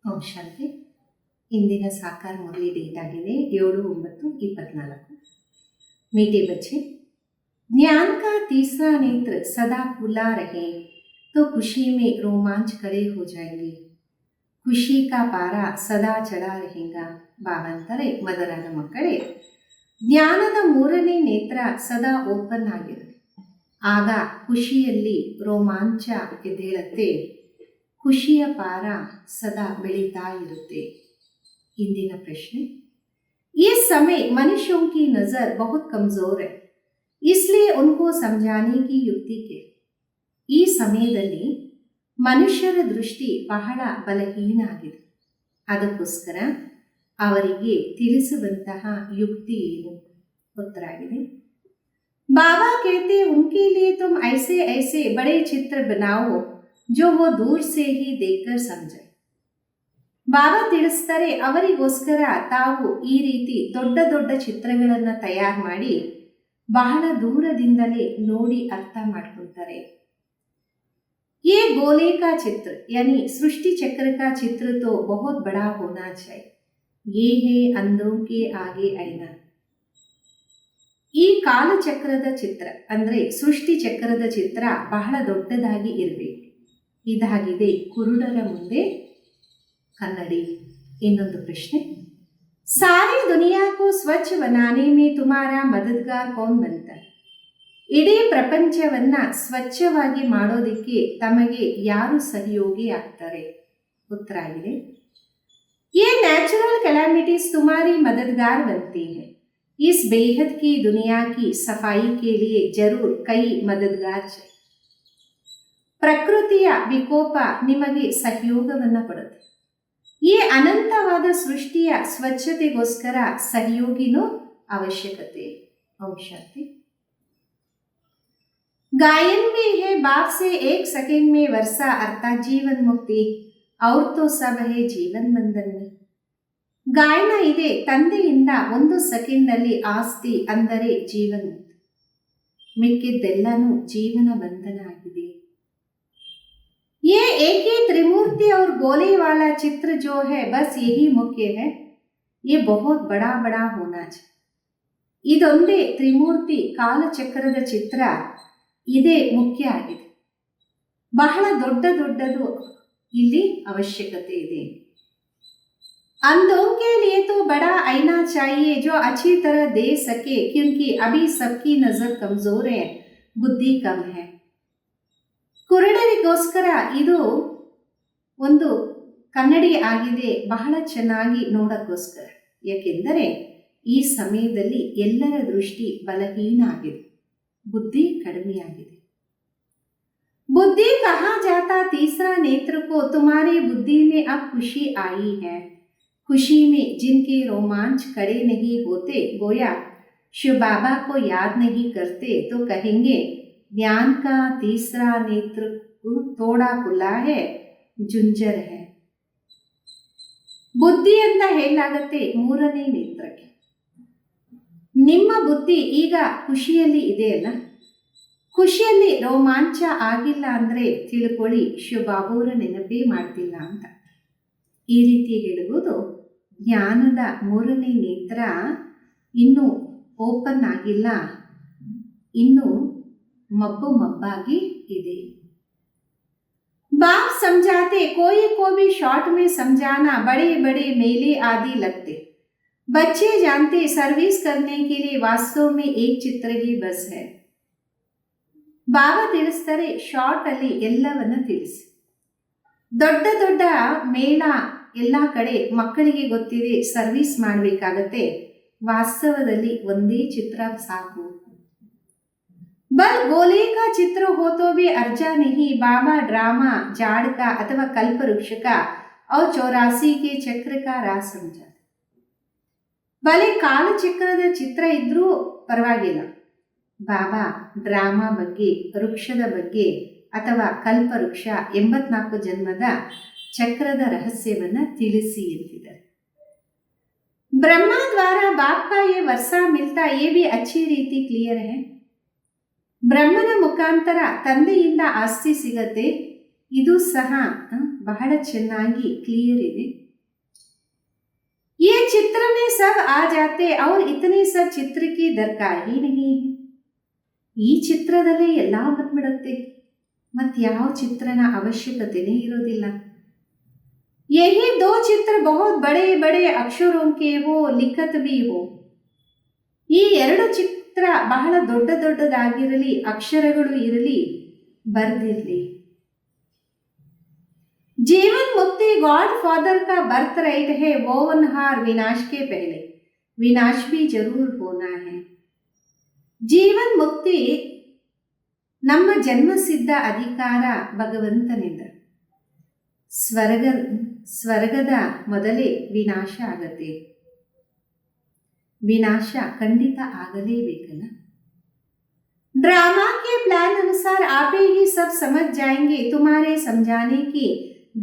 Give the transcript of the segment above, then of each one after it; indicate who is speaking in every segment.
Speaker 1: ಓಂ ಶಾಂತಿ. ಇಂದಿನ ಸಾಕಾರ ಮುರಳಿ ಡೇಟ್ ಆಗಿದೆ 7/9/24. मीठे बच्चे, ज्ञान का तीसरा नेत्र सदा खुला रहे तो खुशी में रोमांच खड़े हो जाएंगे. ಖುಷಿ ಕಾ ಪಾರ ಸದಾ ಚಢಾ रहेगा. ಬಾವಂತಾರೆ ಮದರಾದ ಮಕ್ಕಳೇ, ಜ್ಞಾನದ ಮೂರನೇ ನೇತ್ರ ಸದಾ ಓಪನ್ ಆಗಿರುತ್ತೆ. ಆಗ ಖುಷಿಯಲ್ಲಿ ರೋಮಾಂಚ ಎದ್ದೇಳುತ್ತೆ. ಖುಷಿಯ ಪಾರ ಸದಾ ಬೆಳೀತಾ ಇರುತ್ತೆ. ಇಂದಿನ ಪ್ರಶ್ನೆ, इस समय मनुष्यों की नज़र बहुत कमज़ोर है, इसलिए उनको समझाने की युक्ति के. ಈ ಸಮಯದಲ್ಲಿ ಮನುಷ್ಯರ ದೃಷ್ಟಿ ಬಹಳ ಬಲಹೀನ ಆಗಿದೆ. ಅದಕ್ಕೋಸ್ಕರ ಅವರಿಗೆ ತಿಳಿಸುವಂತಹ ಯುಕ್ತಿ ಏನು? ಉತ್ತರ ಆಗಿದೆ. बाबा कहते उनके लिए तुम ऐसे ऐसे बड़े चित्र बनाओ जो वो दूर से ही देखकर समझे. ಬಾಬಾ ತಿಳಿಸ್ತಾರೆ, ಅವರಿಗೋಸ್ಕರ ತಾವು ಈ ರೀತಿ ದೊಡ್ಡ ದೊಡ್ಡ ಚಿತ್ರಗಳನ್ನು ತಯಾರು ಮಾಡಿ ಬಹಳ ದೂರದಿಂದಲೇ ನೋಡಿ ಅರ್ಥ ಮಾಡ್ಕೊಳ್ತಾರೆ. ये गोले का चित्र यानी सृष्टि चक्र का चित्र तो बहुत बड़ा होना चाहिए. ये है अंधों के आगे आईना. ಈ ಕಾಲಚಕ್ರದ ಚಿತ್ರ ಅಂದರೆ ಸೃಷ್ಟಿ ಚಕ್ರದ ಚಿತ್ರ ಬಹಳ ದೊಡ್ಡದಾಗಿ ಇರಬೇಕು. ಇದಾಗಿದೆ ಕುರುಡರ ಮುಂದೆ ಕನ್ನಡಿ. ಇನ್ನೊಂದು ಪ್ರಶ್ನೆ, ಸಾರಿ ದುನಿಯಾ ಕೋ ಸ್ವಚ್ಛ ಬನಾನೆ ಮೇ ತುಮಾರಾ ಮದದ್ಗಾರ್ ಕೌನ್ ಬಂತಾ? ಇಡೀ ಪ್ರಪಂಚವನ್ನ ಸ್ವಚ್ಛವಾಗಿ ಮಾಡೋದಕ್ಕೆ ತಮಗೆ ಯಾರು ಸಹಯೋಗಿ ಆಗ್ತಾರೆ? ಉತ್ತರ ಆಗಿದೆ. ये नेचुरल कैलामिटीज तुम्हारी मददगार बनती है. इस बेहद की दुनिया की सफाई के लिए जरूर कई मददगार चाहिए. ಪ್ರಕೃತಿಯ ವಿಕೋಪ ನಿಮಗೆ ಸಹಯೋಗವನ್ನ ಕೊಡುತ್ತೆ. ಈ ಅನಂತವಾದ ಸೃಷ್ಟಿಯ ಸ್ವಚ್ಛತೆಗೋಸ್ಕರ ಸಹಯೋಗಿನೂ ಅವಶ್ಯಕತೆ. ಓಂ ಶಾಂತಿ. गायन भी है बाप से 1 सेकंड में वर्षा अर्थात जीवन मुक्ति और तो सब है जीवन बंधन में. ಗಾಯನ ಇದೆ, ತಂದೆಯಿಂದ 1 ಸೆಕೆಂಡ್ನಲ್ಲಿ ಆಸ್ತಿ ಅಂದರೆ ಜೀವನ ಮುಕ್ತಿ, ಮಿಕ್ಕಿದ್ದೆಲ್ಲನೂ ಜೀವನ ಬಂಧನ ಆಗಿದೆ. ये एक ही त्रिमूर्ति और गोले वाला चित्र जो है बस यही मुख्य है. ये बहुत बड़ा बड़ा होना चाहिए. ಇದೊಂದೇ ತ್ರಿಮೂರ್ತಿ ಕಾಲಚಕ್ರದ ಚಿತ್ರ, ಇದೇ ಮುಖ್ಯ ಆಗಿದೆ. ಬಹಳ ದೊಡ್ಡ ದೊಡ್ಡದು ಇಲ್ಲಿ ಅವಶ್ಯಕತೆ ಇದೆ. अंधों के लिए तो बड़ा आईना चाहिए जो अच्छी तरह दे सके, क्योंकि अभी सबकी नजर कमजोर है, बुद्धि कम है. ಕುರುಡರಿಗೋಸ್ಕರ ಇದು ಒಂದು ಕನ್ನಡಿ ಆಗಿದೆ, ಬಹಳ ಚೆನ್ನಾಗಿ ನೋಡೋಕ್ಕೋಸ್ಕರ. ಯಾಕೆಂದರೆ ಈ ಸಮಯದಲ್ಲಿ ಎಲ್ಲರ ದೃಷ್ಟಿ ಬಲಹೀನ ಆಗಿದೆ, ಬುದ್ಧಿ ಕಡಿಮೆಯಾಗಿದೆ. बुद्धि कहा जाता तीसरा नेत्र को तुम्हारी बुद्धि में अब खुशी आई है. खुशी में जिनके रोमांच खड़े नहीं होते, गोया शिव बाबा को याद नहीं करते, तो कहेंगे ज्ञान का तीसरा नेत्र थोड़ा खुला है, झुंझर है. ಬುದ್ಧಿ ಅಂತ ಹೇಳಲಾಗತ್ತೆ ಮೂರನೇ ನೇತ್ರಕ್ಕೆ. ನಿಮ್ಮ ಬುದ್ಧಿ ಈಗ ಖುಷಿಯಲ್ಲಿ ಇದೆಯಲ್ಲ, ಖುಷಿಯಲ್ಲಿ ರೋಮಾಂಚ ಆಗಿಲ್ಲ ಅಂದರೆ ತಿಳ್ಕೊಳ್ಳಿ ಶಿವಬಾಬುರ ನೆನಪೇ ಮಾಡ್ತಿಲ್ಲ ಅಂತ. ಈ ರೀತಿ ಹೇಳುವುದು ಜ್ಞಾನದ ಮೂರನೇ ನೇತ್ರ ಇನ್ನೂ ಓಪನ್ ಆಗಿಲ್ಲ, ಇನ್ನೂ ಮಬ್ಬು ಮಬ್ಬಾಗಿ ಇದೆ. बाप समझाते कोई को भी शॉर्ट में समझाना बड़े बड़े मेले आदि लगते. बच्चे जानते सर्विस करने के लिए वास्तव में एक चित्र ही बस है. ಬಾಬಾ ತಿಳಿಸ್ತಾರೆ, ಶಾರ್ಟ್ ಅಲ್ಲಿ ಎಲ್ಲವನ್ನ ತಿಳಿಸಿ. ದೊಡ್ಡ ದೊಡ್ಡ ಮೇಳ ಎಲ್ಲ ಕಡೆ ಮಕ್ಕಳಿಗೆ ಗೊತ್ತಿದೆ ಸರ್ವಿಸ್ ಮಾಡಬೇಕಾಗತ್ತೆ, ವಾಸ್ತವದಲ್ಲಿ ಒಂದೇ ಚಿತ್ರ ಸಾಕು. बल गोले का चित्र हो तो भी अर्जा नहीं. बाबा ड्रामा झाड़ का अथवा कल्प वृक्ष का और 84 के चक्र का राज समझा. भले ಕಾಲಚಕ್ರದ ಚಿತ್ರ ಇದ್ರೂ ಪರವಾಗಿಲ್ಲ, ಬಾಬಾ ಡ್ರಾಮಾ ಬಗ್ಗೆ, ವೃಕ್ಷದ ಬಗ್ಗೆ ಅಥವಾ ಕಲ್ಪವೃಕ್ಷ 84 ಜನ್ಮದ ಚಕ್ರದ ರಹಸ್ಯವನ್ನ ತಿಳಿಸಿ ಎಂದಿದ್ದಾರೆ. ब्रह्मा द्वारा बाप का ये वर्षा मिलता, ये भी अच्छी रीति क्लियर है. ಬ್ರಹ್ಮನ ಮುಖಾಂತರ ತಂದೆಯಿಂದ ಆಸ್ತಿ ಸಿಗತ್ತೆ, ಇದು ಸಹ ಬಹಳ ಚೆನ್ನಾಗಿ ಕ್ಲಿಯರ್ ಇದೆ. ये चित्र में सब आ जाते और इतने सब चित्र की दरकार ही नहीं है. ಈ ಚಿತ್ರದಲ್ಲೇ ಎಲ್ಲ ಬಂದ್ಬಿಡುತ್ತೆ, ಮತ್ತು ಯಾವ ಚಿತ್ರನ ಅವಶ್ಯಕತೆನೇ ಇರೋದಿಲ್ಲ. यही दो चित्र बहुत बड़े बड़े अक्षरों के हो, लिखत भी हो. ಈ ಎರಡು ಚಿತ್ರ ಬಹಳ ದೊಡ್ಡ ದೊಡ್ಡದಾಗಿರಲಿ, ಅಕ್ಷರಗಳು ಇರಲಿ, ಬರೆದಿರಲಿ. जीवन मुक्ति गॉड फादर का बर्थ राइट है, वोवनहार विनाश के पहले. विनाश भी जरूर होना है. जीवन मुक्ति ನಮ್ಮ ಜನ್ಮಸಿದ್ಧ ಅಧಿಕಾರ ಭಗವಂತನಿಂದ. ಸ್ವರ್ಗದ ಮೊದಲೇ ವಿನಾಶ ಆಗತ್ತೆ. ವಿನಾಶ ಖಂಡಿತ ಆಗಲೇಬೇಕಲ್ಲ. ड्रामा के प्लान अनुसार आप ही सब समझ जाएंगे, तुम्हारे समझाने की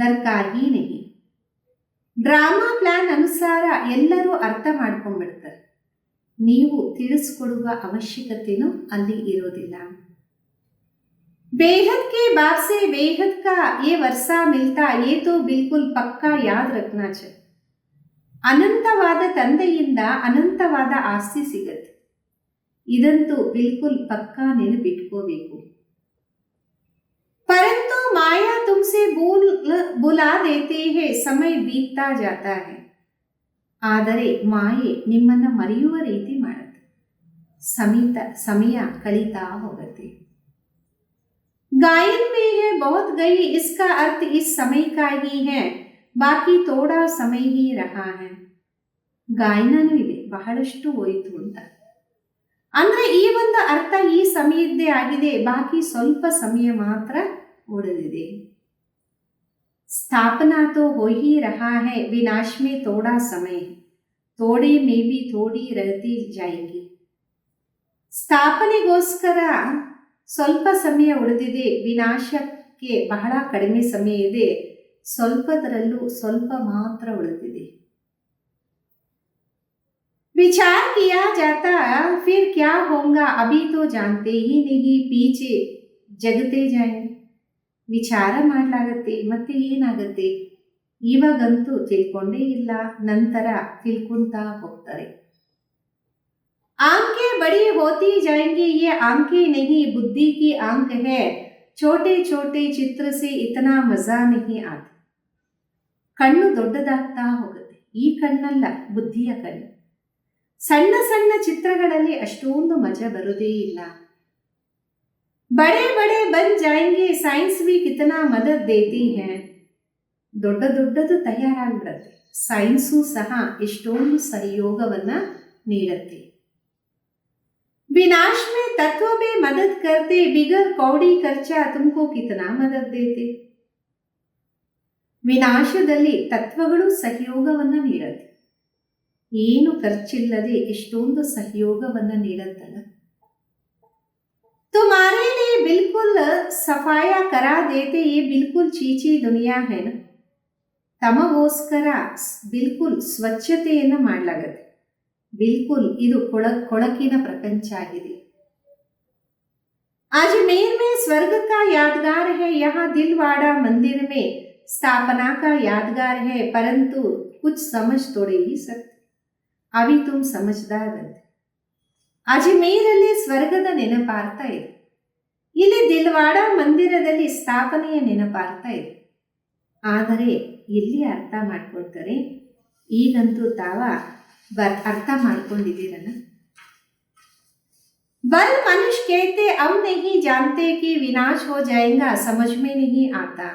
Speaker 1: ದರ್ಕಾರ ಹೀ ನಹಿ. ಡ್ರಾಮಾ ಪ್ಲಾನ್ ಅನುಸಾರ ಎಲ್ಲರೂ ಅರ್ಥ ಮಾಡ್ಕೊಂಡ್ಬಿಡ್ತಾರೆ, ನೀವು ತಿಳಿಸ್ಕೊಡುವ ಅವಶ್ಯಕತೆನೂ ಅಲ್ಲಿ ಇರೋದಿಲ್ಲ. बेहद के बाप से बेहद का ये वर्षा मिलता, ये तो बिल्कुल पक्का याद रखना चाहिए. ಅನಂತವಾದ ತಂದೆಯಿಂದ ಅನಂತವಾದ ಆಸ್ತಿ ಸಿಗತ್ತೆ, ಇದಂತೂ ಬಿಲ್ಕುಲ್ ಪಕ್ಕಾ ನೆನಪಿಟ್ಕೋಬೇಕು. परंतु माया तुमसे बुला देते हैं, समय बीतता जाता है. ಆದರೆ ಮಾಯೆ ನಿಮ್ಮನ್ನ ಮರೆಯುವ ರೀತಿ ಮಾಡುತ್ತೆ, ಸಮಯ ಕಳೀತಾ ಹೋಗುತ್ತೆ. गायन में है बहुत गई, इसका अर्थ इस समय का ही है, बाकी थोड़ा समय ही रहा है. ಗಾಯನನೂ ಇದೆ, ಬಹಳಷ್ಟು ಹೋಯಿತು ಅಂತ. ಅಂದ್ರೆ ಈ ಒಂದು ಅರ್ಥ ಈ ಸಮಯದ್ದೇ ಆಗಿದೆ, ಬಾಕಿ ಸ್ವಲ್ಪ ಸಮಯ ಮಾತ್ರ ಉಳಿದಿದೆ. ಸ್ಥಾಪನಾ तो हो ही रहा है, विनाश में थोड़ा समय, थोड़े में भी थोड़ी रहती जाएगी. ಸ್ಥಾಪನೆಗೋಸ್ಕರ ಸ್ವಲ್ಪ ಸಮಯ ಉಳಿದಿದೆ, ವಿನಾಶಕ್ಕೆ ಬಹಳ ಕಡಿಮೆ ಸಮಯ ಇದೆ, ಸ್ವಲ್ಪದರಲ್ಲೂ ಸ್ವಲ್ಪ ಮಾತ್ರ ಉಳಿದಿದೆ. विचार किया जाता, फिर क्या होगा अभी तो जानते ही नहीं, पीछे जगते जाएंगे. ವಿಚಾರ ಮಾಡಲಾಗತ್ತೆ, ಮತ್ತೆ ಏನಾಗತ್ತೆ ಇವಾಗಂತೂ ತಿಳ್ಕೊಂಡೇ ಇಲ್ಲ, ನಂತರ ತಿಳ್ಕೊಂತಾ ಹೋಗ್ತಾರೆ. आंखें बड़ी होती जाएंगी, ये आंखें नहीं बुद्धि की आंख है, छोटे छोटे चित्र से इतना मजा नहीं आता. ಕಣ್ಣು ದೊಡ್ಡದಾಗ್ತಾ ಹೋಗುತ್ತೆ, ಈ ಕಣ್ಣಲ್ಲ, ಬುದ್ಧಿಯ ಕಣ್ಣು. ಸಣ್ಣ ಸಣ್ಣ ಚಿತ್ರಗಳಲ್ಲಿ ಅಷ್ಟೊಂದು ಮಜಾ ಬರೋದೇ ಇಲ್ಲ. बड़े बड़े बन जाएंगे, साइंस भी कितना मदद देती है. ದೊಡ್ಡ ದೊಡ್ಡದು ತಯಾರಾಗ್ಬಿಡತ್ತೆ, ಸೈನ್ಸು ಸಹ ಎಷ್ಟೊಂದು ಸಹಯೋಗವನ್ನ ನೀಡುತ್ತೆ. विनाश में तत्व भी मदद करते, बिगर कौड़ी खर्चा तुमको कितना मदद देते. ವಿನಾಶದಲ್ಲಿ ತತ್ವಗಳು ಸಹಯೋಗವನ್ನ ನೀಡುತ್ತೆ, ಏನು ಖರ್ಚಿಲ್ಲದೆ ಎಷ್ಟೊಂದು ಸಹಯೋಗವನ್ನ ನೀಡುತ್ತಲ್ಲ. तुम्हारे लिए बिल्कुल सफाया करा देते, ये बिल्कुल चीची दुनिया है ना. ತಮಗೋಸ್ಕರ ಬಿಲ್ಕುಲ್ ಸ್ವಚ್ಛತೆಯನ್ನು ಮಾಡಲಾಗತ್ತೆ, ಬಿಲ್ಕುಲ್ ಇದು ಕೊಳಕಿನ ಪ್ರಪಂಚ ಆಗಿದೆ. अजमेर में स्वर्ग का यादगार है, यहाँ दिलवाड़ा मंदिर में स्थापना का यादगार है, परंतु कुछ समझ थोड़े ही सकते. अभी तुम समझदार बनते. ಅಜ್ಮೀರಲ್ಲಿ ಸ್ವರ್ಗದ ನೆನಪಾರ್ತಾ ಇದೆ, ಇಲ್ಲಿ ದಿಲ್ವಾಡ ಮಂದಿರದಲ್ಲಿ ಸ್ಥಾಪನೆಯ ನೆನಪಾರ್ತಾ ಇದೆ. ಆದರೆ ಇಲ್ಲಿ ಅರ್ಥ ಮಾಡ್ಕೊಳ್ತಾರೆ, ಈಗಂತೂ ತಾವ ಅರ್ಥ ಮಾಡ್ಕೊಂಡಿದ್ದೀರಲ್ಲ. बल मनुष्य कहते अब नहीं जानते कि विनाश हो जाएगा, समझ में नहीं आता.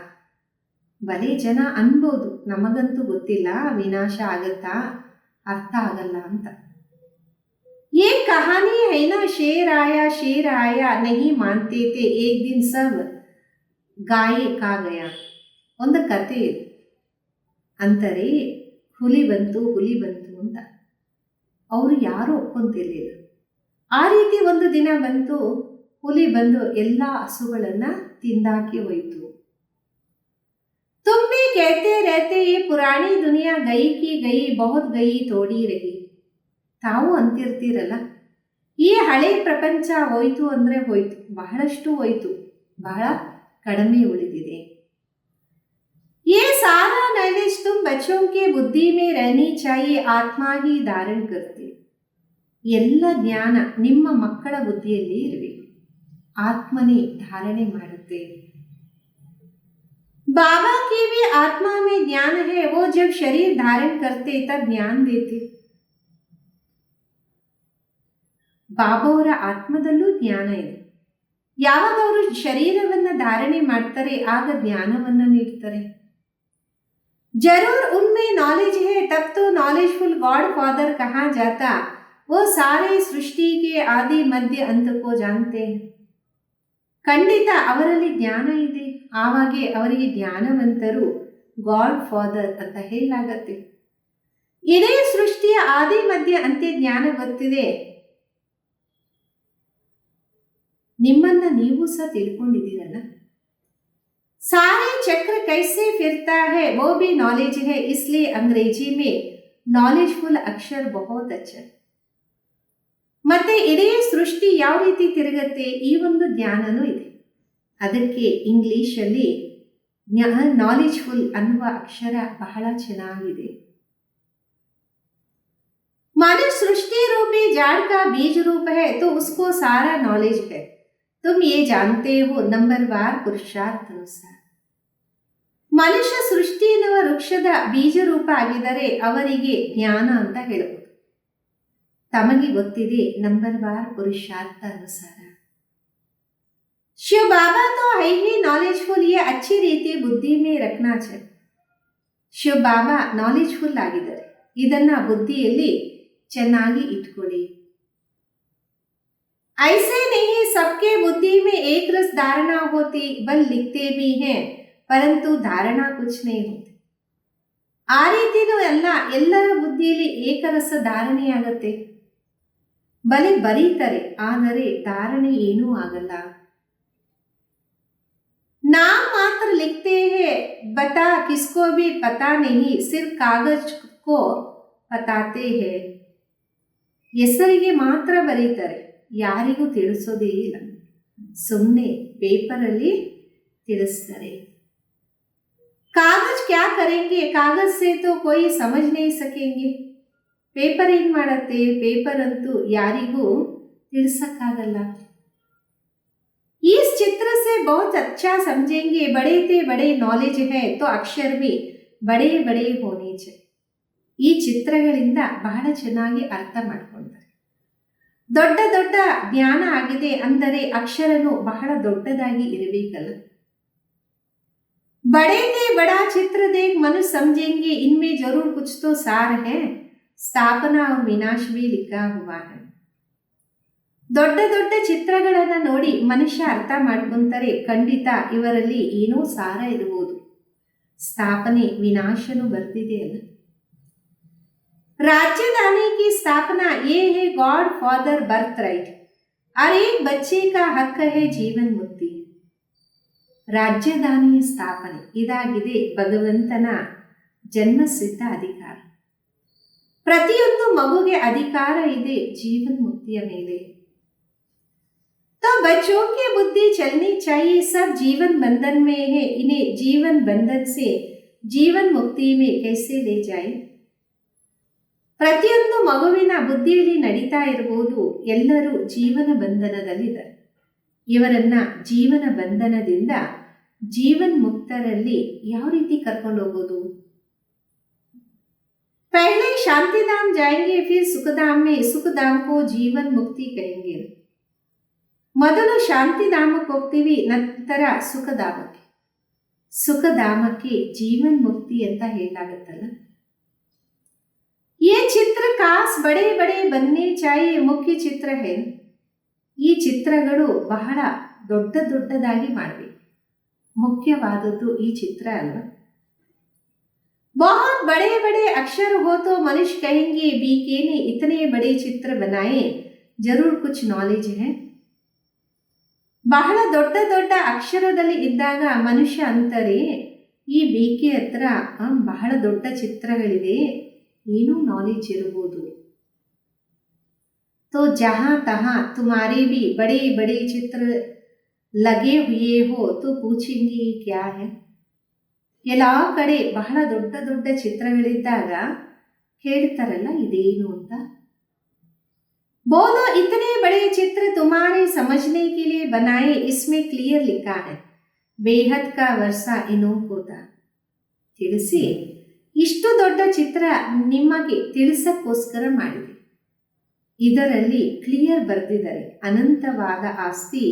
Speaker 1: ಬಲೆ ಜನ ಅನ್ಬೋದು, ನಮಗಂತೂ ಗೊತ್ತಿಲ್ಲ ವಿನಾಶ ಆಗತ್ತಾ, ಅರ್ಥ ಆಗಲ್ಲ ಅಂತ. ये कहानी है ना, शेर आया नहीं मानते थे, एक दिन सब गाये खा गया. ಒಂದು ಕತೆ ಇದೆ, ಅಂತಾರೆ ಹುಲಿ ಬಂತು ಅಂತ. ಅವರು ಯಾರು ಒಪ್ಕೊಂತಿರ್ಲಿಲ್ಲ. ಆ ರೀತಿ ಒಂದು ದಿನ ಬಂತು, ಹುಲಿ ಬಂದು ಎಲ್ಲ ಹಸುಗಳನ್ನ ತಿಂದಾಕಿ ಹೋಯಿತು. तुम भी कहते रहते ये पुरानी दुनिया गई की गई, बहुत गई थोड़ी रही. ತಾವು ಅಂತಿರ್ತೀರಲ್ಲ, ಈ ಹಳೆ ಪ್ರಪಂಚ ಹೋಯ್ತು ಅಂದ್ರೆ ಹೋಯ್ತು, ಬಹಳಷ್ಟು ಹೋಯ್ತು, ಬಹಳ ಕಡಿಮೆ ಉಳಿದಿದೆ. ये सारा नॉलेज तुम बच्चों के बुद्धि में रहनी चाहिए, आत्मा ही धारण करती. ಎಲ್ಲ ಜ್ಞಾನ ನಿಮ್ಮ ಮಕ್ಕಳ ಬುದ್ಧಿಯಲ್ಲಿ ಇರಬೇಕು, ಆತ್ಮನೇ ಧಾರಣೆ ಮಾಡುತ್ತೆ. बाबा की भी आत्मा में ज्ञान है, वो जब शरीर धारण करते तब ज्ञान देते. ಬಾಬಾವರ ಆತ್ಮದಲ್ಲೂ ಜ್ಞಾನ ಇದೆ. ಯಾವಾಗ ಅವರು ಶರೀರವನ್ನ ಧಾರಣೆ ಮಾಡ್ತಾರೆ ಆಗ ಜ್ಞಾನವನ್ನ ನೀಡ್ತಾರೆ. जरूर उनमें नॉलेज है, तब तो नॉलेजफुल गॉड फादर कहा जाता. वो सारे सृष्टि के आदि मध्य अंत को जानते हैं. ಖಂಡಿತ ಅವರಲ್ಲಿ ಜ್ಞಾನ ಇದೆ, ಆವಾಗೆ ಅವರಿಗೆ ಜ್ಞಾನವಂತರು ಗಾಡ್ ಫಾದರ್ ಅಂತ ಹೇಳಲಾಗತ್ತೆ. ಇಡೀ ಸೃಷ್ಟಿಯ ಆದಿ ಮಧ್ಯ ಅಂತ್ಯ ಜ್ಞಾನ ಗೊತ್ತಿದೆ. ನಿಮ್ಮನ್ನ ನೀವು ಸಹ ತಿಳ್ಕೊಂಡಿದ್ದೀರಲ್ಲ. सारे चक्र कैसे फिरता है वो भी नॉलेज है, इसलिए अंग्रेजी में नॉलेजफुल अक्षर बहुत अच्छा. ಮತ್ತೆ ಇಡೀ ಸೃಷ್ಟಿ ಯಾವ ರೀತಿ ತಿರುಗತ್ತೆ ಈ ಒಂದು ಜ್ಞಾನನೂ ಇದೆ. ಅದಕ್ಕೆ ಇಂಗ್ಲಿಷಲ್ಲಿ ನಾಲೆಜ್ಫುಲ್ ಅನ್ನುವ ಅಕ್ಷರ ಬಹಳ ಚೆನ್ನಾಗಿದೆ. मानो सृष्टि रूपी झाड़ का बीज रूप है तो उसको सारा नॉलेज है. तुम ये जानते हो नंबरवार पुरुषार्थ अनुसार. ಮನುಷ್ಯ ಸೃಷ್ಟಿ ಎನ್ನುವ ವೃಕ್ಷದ ಬೀಜ ರೂಪ ಆಗಿದ್ದರೆ ಅವರಿಗೆ ಜ್ಞಾನ ಅಂತ ಹೇಳಬಹುದು. ತಮಗೆ ಗೊತ್ತಿದೆ ನಂಬರ್ವಾರ್ ಪುರುಷಾರ್ಥ ಅನುಸಾರ. शिव बाबा तो है ही नॉलेजफुल, ये अच्छी ರೀತಿ ಬುದ್ಧಿ में रखना चाहिए. ಶಿವ ಬಾಬಾ ನಾಲೆಜ್ಫುಲ್ ಆಗಿದ್ದಾರೆ, ಇದನ್ನ ಬುದ್ಧಿಯಲ್ಲಿ ಚೆನ್ನಾಗಿ ಇಟ್ಕೊಳ್ಳಿ. ऐसे नहीं सबके बुद्धि में एक रस धारणा होती, बल लिखते भी हैं परंतु धारणा कुछ नहीं होती. ಆ ರೀತಿನೂ ಎಲ್ಲ ಎಲ್ಲರ ಬುದ್ಧಿಯಲ್ಲಿ ಏಕರಸ ಧಾರಣೆಯಾಗತ್ತೆ, ಬಲೆ ಬರೀತಾರೆ, ಆದರೆ ಧಾರಣೆ ಏನೂ ಆಗಲ್ಲ. नाम मात्र लिखते हैं, बता किसको भी पता नहीं, सिर्फ कागज को बताते हैं. ಹೆಸರಿಗೆ ಮಾತ್ರ ಬರೀತಾರೆ, ಯಾರಿಗೂ ತಿಳಿಸೋದೇ ಇಲ್ಲ, ಸುಮ್ಮನೆ ಪೇಪರಲ್ಲಿ ತಿಳಿಸ್ತಾರೆ. कागज क्या करेंगे, कागज से तो कोई समझ नहीं सकेंगे. ಪೇಪರ್ ಏನ್ ಮಾಡತ್ತೆ, ಪೇಪರ್ ಅಂತೂ ಯಾರಿಗೂ ತಿಳಿಸಕ್ಕಾಗಲ್ಲ. इस चित्र से बहुत अच्छा समझेंगे, बड़े से बड़े नॉलेज है तो अक्षर भी बड़े बड़े होने चाहिए. ಈ ಚಿತ್ರಗಳಿಂದ ಬಹಳ ಚೆನ್ನಾಗಿ ಅರ್ಥ ಮಾಡ್ಕೊಳ್ತಾರೆ. ದೊಡ್ಡ ದೊಡ್ಡ ಜ್ಞಾನ ಆಗಿದೆ ಅಂದರೆ ಅಕ್ಷರನು ಬಹಳ ದೊಡ್ಡದಾಗಿ ಇರಬೇಕಲ್ಲ. बड़े से बड़ा चित्र देख मनुष्य समझेंगे इनमें जरूर कुछ तो सार है, स्थापना और विनाश भी लिखा हुआ है. ದೊಡ್ಡ ದೊಡ್ಡ ಚಿತ್ರಗಳನ್ನು ನೋಡಿ ಮನುಷ್ಯ ಅರ್ಥ ಮಾಡ್ಕೊಂತಾರೆ, ಖಂಡಿತ ಇವರಲ್ಲಿ ಏನೋ ಸಾರ ಇರಬಹುದು, ಸ್ಥಾಪನೆ ವಿನಾಶನು ಬರ್ತಿದೆ ಅಲ್ಲ. राजधानी की स्थापना ये है गॉड फादर बर्थ राइट, और एक बच्चे का हक है जीवन मुक्ति. ರಾಜಧಾನಿಯ ಸ್ಥಾಪನೆ ಇದಾಗಿದೆ ಭಗವಂತನ ಜನ್ಮಸಿದ್ಧ ಅಧಿಕಾರ. ಪ್ರತಿಯೊಂದು ಮಗುಗೆ ಅಧಿಕಾರ ಇದೆ ಜೀವನ್ ಮುಕ್ತಿಯ ಮೇಲೆ. तो बच्चों की बुद्धि चलनी चाहिए, सब जीवन बंधन में है, इन्हें जीवन बंधन से जीवन मुक्ति में कैसे ले जाए. ಪ್ರತಿಯೊಂದು ಮಗುವಿನ ಬುದ್ಧಿಯಲ್ಲಿ ನಡೀತಾ ಇರಬಹುದು, ಎಲ್ಲರೂ ಜೀವನ ಬಂಧನದಲ್ಲಿದ್ದಾರೆ. ಇವರನ್ನ ಜೀವನ ಬಂಧನದಿಂದ ಜೀವನ್ ಮುಕ್ತರಲ್ಲಿ ಯಾವ ರೀತಿ ಕರ್ಕೊಂಡು ಹೋಗೋದು. पहले शांतिधाम जाएंगे फिर सुखधाम में, सुखधाम को जीवन मुक्ति कहेंगे. ಮೊದಲು ಶಾಂತಿಧಾಮಕ್ಕೆ ಹೋಗ್ತೀವಿ, ನಂತರ ಸುಖಧಾಮಕ್ಕೆ. ಸುಖಧಾಮಕ್ಕೆ ಜೀವನ್ ಮುಕ್ತಿ ಅಂತ ಹೇಳಲಾಗುತ್ತಲ್ಲ. ये चित्र काश बड़े बड़े बनने चाहिए, मुख्य चित्र है. ಈ ಚಿತ್ರಗಳು ಬಹಳ ದೊಡ್ಡ ದೊಡ್ಡದಾಗಿ ಮಾಡಬೇಕು, ಮುಖ್ಯವಾದದ್ದು ಈ ಚಿತ್ರ ಅಲ್ವಾ. बहुत बड़े बड़े अक्षर हो तो मनुष्य कहेंगे बीके ने इतने बड़े चित्र बनाए, जरूर कुछ नॉलेज है. ಬಹಳ ದೊಡ್ಡ ದೊಡ್ಡ ಅಕ್ಷರದಲ್ಲಿ ಇದ್ದಾಗ ಮನುಷ್ಯ ಅಂತಾರೆ, ಈ ಬಿಕೆ ಹತ್ರ ಬಹಳ ದೊಡ್ಡ ಚಿತ್ರಗಳಿದೆ, ಏನೂ ನಾಲೆಜ್ ಇರಬಹುದು. तो जहां तहां तुम्हारे भी बड़े बड़े चित्र लगे हुए हो तो पूछेंगे क्या है. ಎಲ್ಲ ಕಡೆ ಬಹಳ ದೊಡ್ಡ ದೊಡ್ಡ ಚಿತ್ರಗಳಿದ್ದಾಗ ಹೇಳ್ತಾರಲ್ಲ ಇದೇನು ಅಂತ. बोलो इतने बड़े चित्र तुम्हारे समझने के लिए बनाए, इसमें क्लियर लिखा है ಬೇಹದ್ ಕಾ ವರ್ಷ ಇನೋಕೋತ. ತಿಳಿಸಿ, ಇಷ್ಟು ದೊಡ್ಡ ಚಿತ್ರ ನಿಮಗೆ ತಿಳಿಸಕ್ಕೋಸ್ಕರ ಮಾಡಿದೆ. ಇದರಲ್ಲಿ ಕ್ಲಿಯರ್ ಬರೆದಿದ್ದಾರೆ, ಅನಂತವಾದ ಆಸ್ತಿ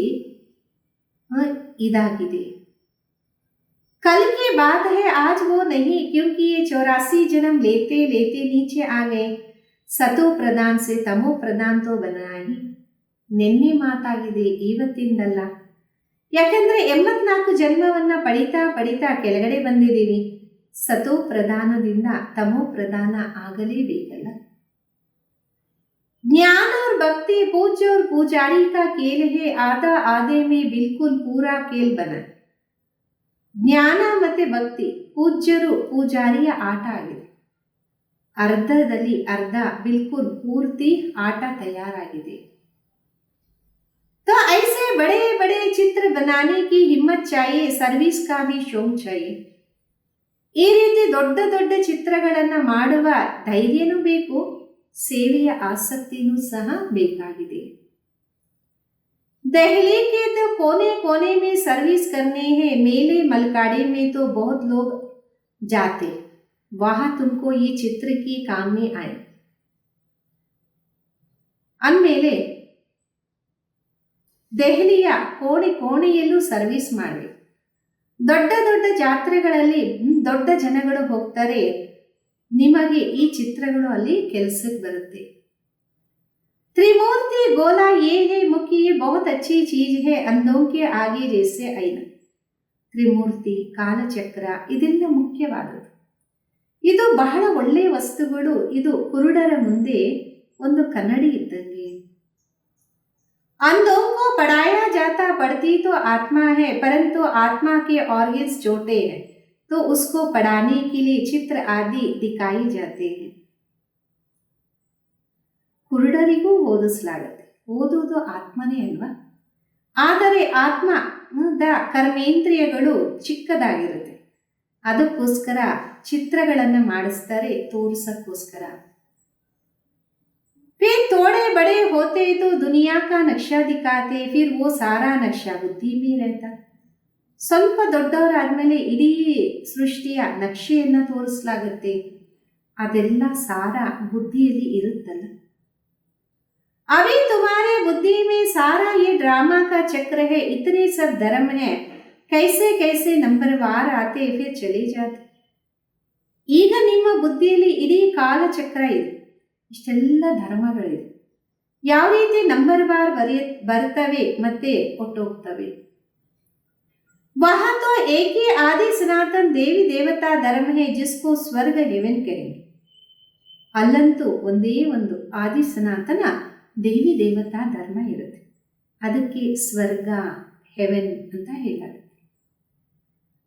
Speaker 1: ಇದಾಗಿದೆ. कल की बात है, आज वो नहीं, क्योंकि ये 84 जन्म लेते लेते नीचे आ गए. सतो प्रधान से तमो प्रधान तो बना ही. ನಿನ್ನೆ ಮಾತಾಗಿದೆ, ಇವತ್ತಿಂದಲ್ಲ. ಯಾಕಂದ್ರೆ 84 ಜನ್ಮವನ್ನ ಪಡಿತಾ ಪಡಿತಾ ಕೆಳಗಡೆ ಬಂದಿದ್ದೀವಿ. ಸತೋ ಪ್ರಧಾನದಿಂದ ತಮೋ ಪ್ರಧಾನ ಆಗಲೇಬೇಕಲ್ಲ. ज्ञान और भक्ति पूज्य और पुजारी का खेल है, आधा आधे में बिल्कुल पूरा खेल बना. ಜ್ಞಾನ ಮತ್ತೆ ಭಕ್ತಿ ಪೂಜ್ಯರು ಪೂಜಾರಿಯ ಆಟ ಆಗಿದೆ. ಅರ್ಧದಲ್ಲಿ ಅರ್ಧ, ಬಿಲ್ಕುಲ್ ಪೂರ್ತಿ ಆಟ ತಯಾರಾಗಿದೆ. तो ऐसे बड़े बड़े चित्र बनाने की हिम्मत चाहिए, सर्विस का भी शौक चाहिए. ಈ ರೀತಿ ದೊಡ್ಡ ದೊಡ್ಡ ಚಿತ್ರಗಳನ್ನ ಮಾಡುವ ಧೈರ್ಯನೂ ಬೇಕು, ಸೇವೆಯ ಆಸಕ್ತಿನೂ ಸಹ ಬೇಕಾಗಿದೆ. दहली के तो कोने कोने में सर्विस करने हैं, मेले मलकाड़े में तो बहुत लोग जाते, वहां तुमको ये चित्र की काम में आए. ಅಂದಮೇಲೆ ದೆಹಲಿಯ ಕೋಣೆ ಕೋಣೆಯಲ್ಲೂ ಸರ್ವಿಸ್ ಮಾಡಬೇಕು. ದೊಡ್ಡ ದೊಡ್ಡ ಜಾತ್ರೆಗಳಲ್ಲಿ ದೊಡ್ಡ ಜನಗಳು ಹೋಗ್ತಾರೆ, ನಿಮಗೆ ಈ ಚಿತ್ರಗಳು ಅಲ್ಲಿ ಕೆಲಸಕ್ಕೆ ಬರುತ್ತೆ. त्रिमूर्ति गोला ये है मुख्य, ये बहुत अच्छी चीज है, अंधों के आगे जैसे ऐना. ತ್ರಿಮೂರ್ತಿ, ಕಾಲಚಕ್ರ ಇದೆಲ್ಲ ಮುಖ್ಯವಾದದ್ದು. ಇದು ಬಹಳ ಒಳ್ಳೆಯ ವಸ್ತುಗಳು. ಇದು ಕುರುಡರ ಮುಂದೆ ಒಂದು ಕನ್ನಡಿ ಇದ್ದಂಗೆ. अंधों को पढ़ाया जाता, पढ़ती तो आत्मा है, परंतु आत्मा के ऑर्गन्स छोटे हैं, तो उसको पढ़ाने के लिए चित्र आदि दिखाई जाते हैं. ಕುರುಡರಿಗೂ ಓದಿಸಲಾಗುತ್ತೆ, ಓದುವುದು ಆತ್ಮನೇ ಅಲ್ವಾ. ಆದರೆ ಆತ್ಮದ ಕರ್ಮೇಂದ್ರಿಯಗಳು ಚಿಕ್ಕದಾಗಿರುತ್ತೆ, ಅದಕ್ಕೋಸ್ಕರ ಚಿತ್ರಗಳನ್ನು ಮಾಡಿಸ್ತಾರೆ, ತೋರಿಸಕ್ಕೋಸ್ಕರ. फिर थोड़े बड़े होते तो दुनिया का नक्शा दिखाते, फिर वो सारा नक्शा बुद्धि में रहता. ಸ್ವಲ್ಪ ದೊಡ್ಡವರಾದ್ಮೇಲೆ ಇಡೀ ಸೃಷ್ಟಿಯ ನಕ್ಷೆಯನ್ನು ತೋರಿಸಲಾಗುತ್ತೆ, ಅದೆಲ್ಲ ಸಾರ ಬುದ್ಧಿಯಲ್ಲಿ ಇರುತ್ತಲ್ಲ. अभी तुम्हारे बुद्धि में सारा ये ड्रामा का चक्र है, इतने सब धर्म है, कैसे कैसे नंबरवार आते फिर चले जाते. ಈಗ ನಿಮ್ಮ ಬುದ್ಧಿಯಲ್ಲಿ ಇಡೀ ಕಾಲಚಕ್ರ ಇದೆ, ಇಷ್ಟೆಲ್ಲ ಧರ್ಮಗಳಿದೆ, ಯಾವ ರೀತಿ ನಂಬರ್ವಾರ್ ಬರ್ತವೆ ಮತ್ತೆ ಹೊಟ್ಟೋಗ್ತವೆ. वहां तो एक ही आदि सनातन देवी देवता धर्म है, जिसको स्वर्ग हेवन कहेंगे. ಅಲ್ಲಂತೂ ಒಂದೇ ಒಂದು ಆದಿ ಸನಾತನ ದೇವಿ ದೇವತಾ ಧರ್ಮ ಇರುತ್ತೆ, ಅದಕ್ಕೆ ಸ್ವರ್ಗ ಹೆವೆನ್ ಅಂತ ಹೇಳಲಾಗುತ್ತೆ.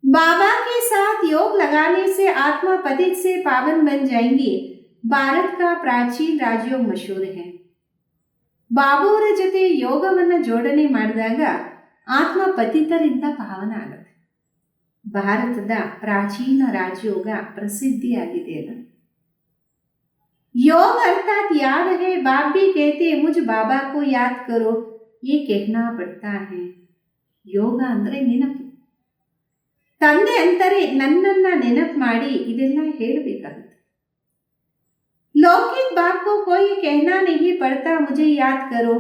Speaker 1: बाबा के साथ योग लगाने से आत्मा पतित से पावन बन जाएंगी. ಭಾರತ का ಪ್ರಾಚೀನ ರಾಜಯೋಗ ಮಶೂರ್ है. ಬಾಬುವರ ಜೊತೆ ಯೋಗವನ್ನು ಜೋಡಣೆ ಮಾಡಿದಾಗ ಆತ್ಮ ಪತಿತರಿಂದ ಪಾವನ ಆಗುತ್ತೆ. ಭಾರತದ ಪ್ರಾಚೀನ ರಾಜಯೋಗ ಪ್ರಸಿದ್ಧಿಯಾಗಿದೆ ಅಲ್ಲ. योग अर्थात याद है, बाप भी कहते मुझ बाबा को याद करो, ये कहना पड़ता है. ಯೋಗ ಅಂದರೆ ನೆನಪು. ತಂದೆ ಅಂತಾರೆ ನನ್ನನ್ನ ನೆನಪು ಮಾಡಿ, ಇದೆಲ್ಲ ಹೇಳಬೇಕಾಗುತ್ತೆ. लौकिक बाप को कोई कहना नहीं पड़ता मुझे याद करो,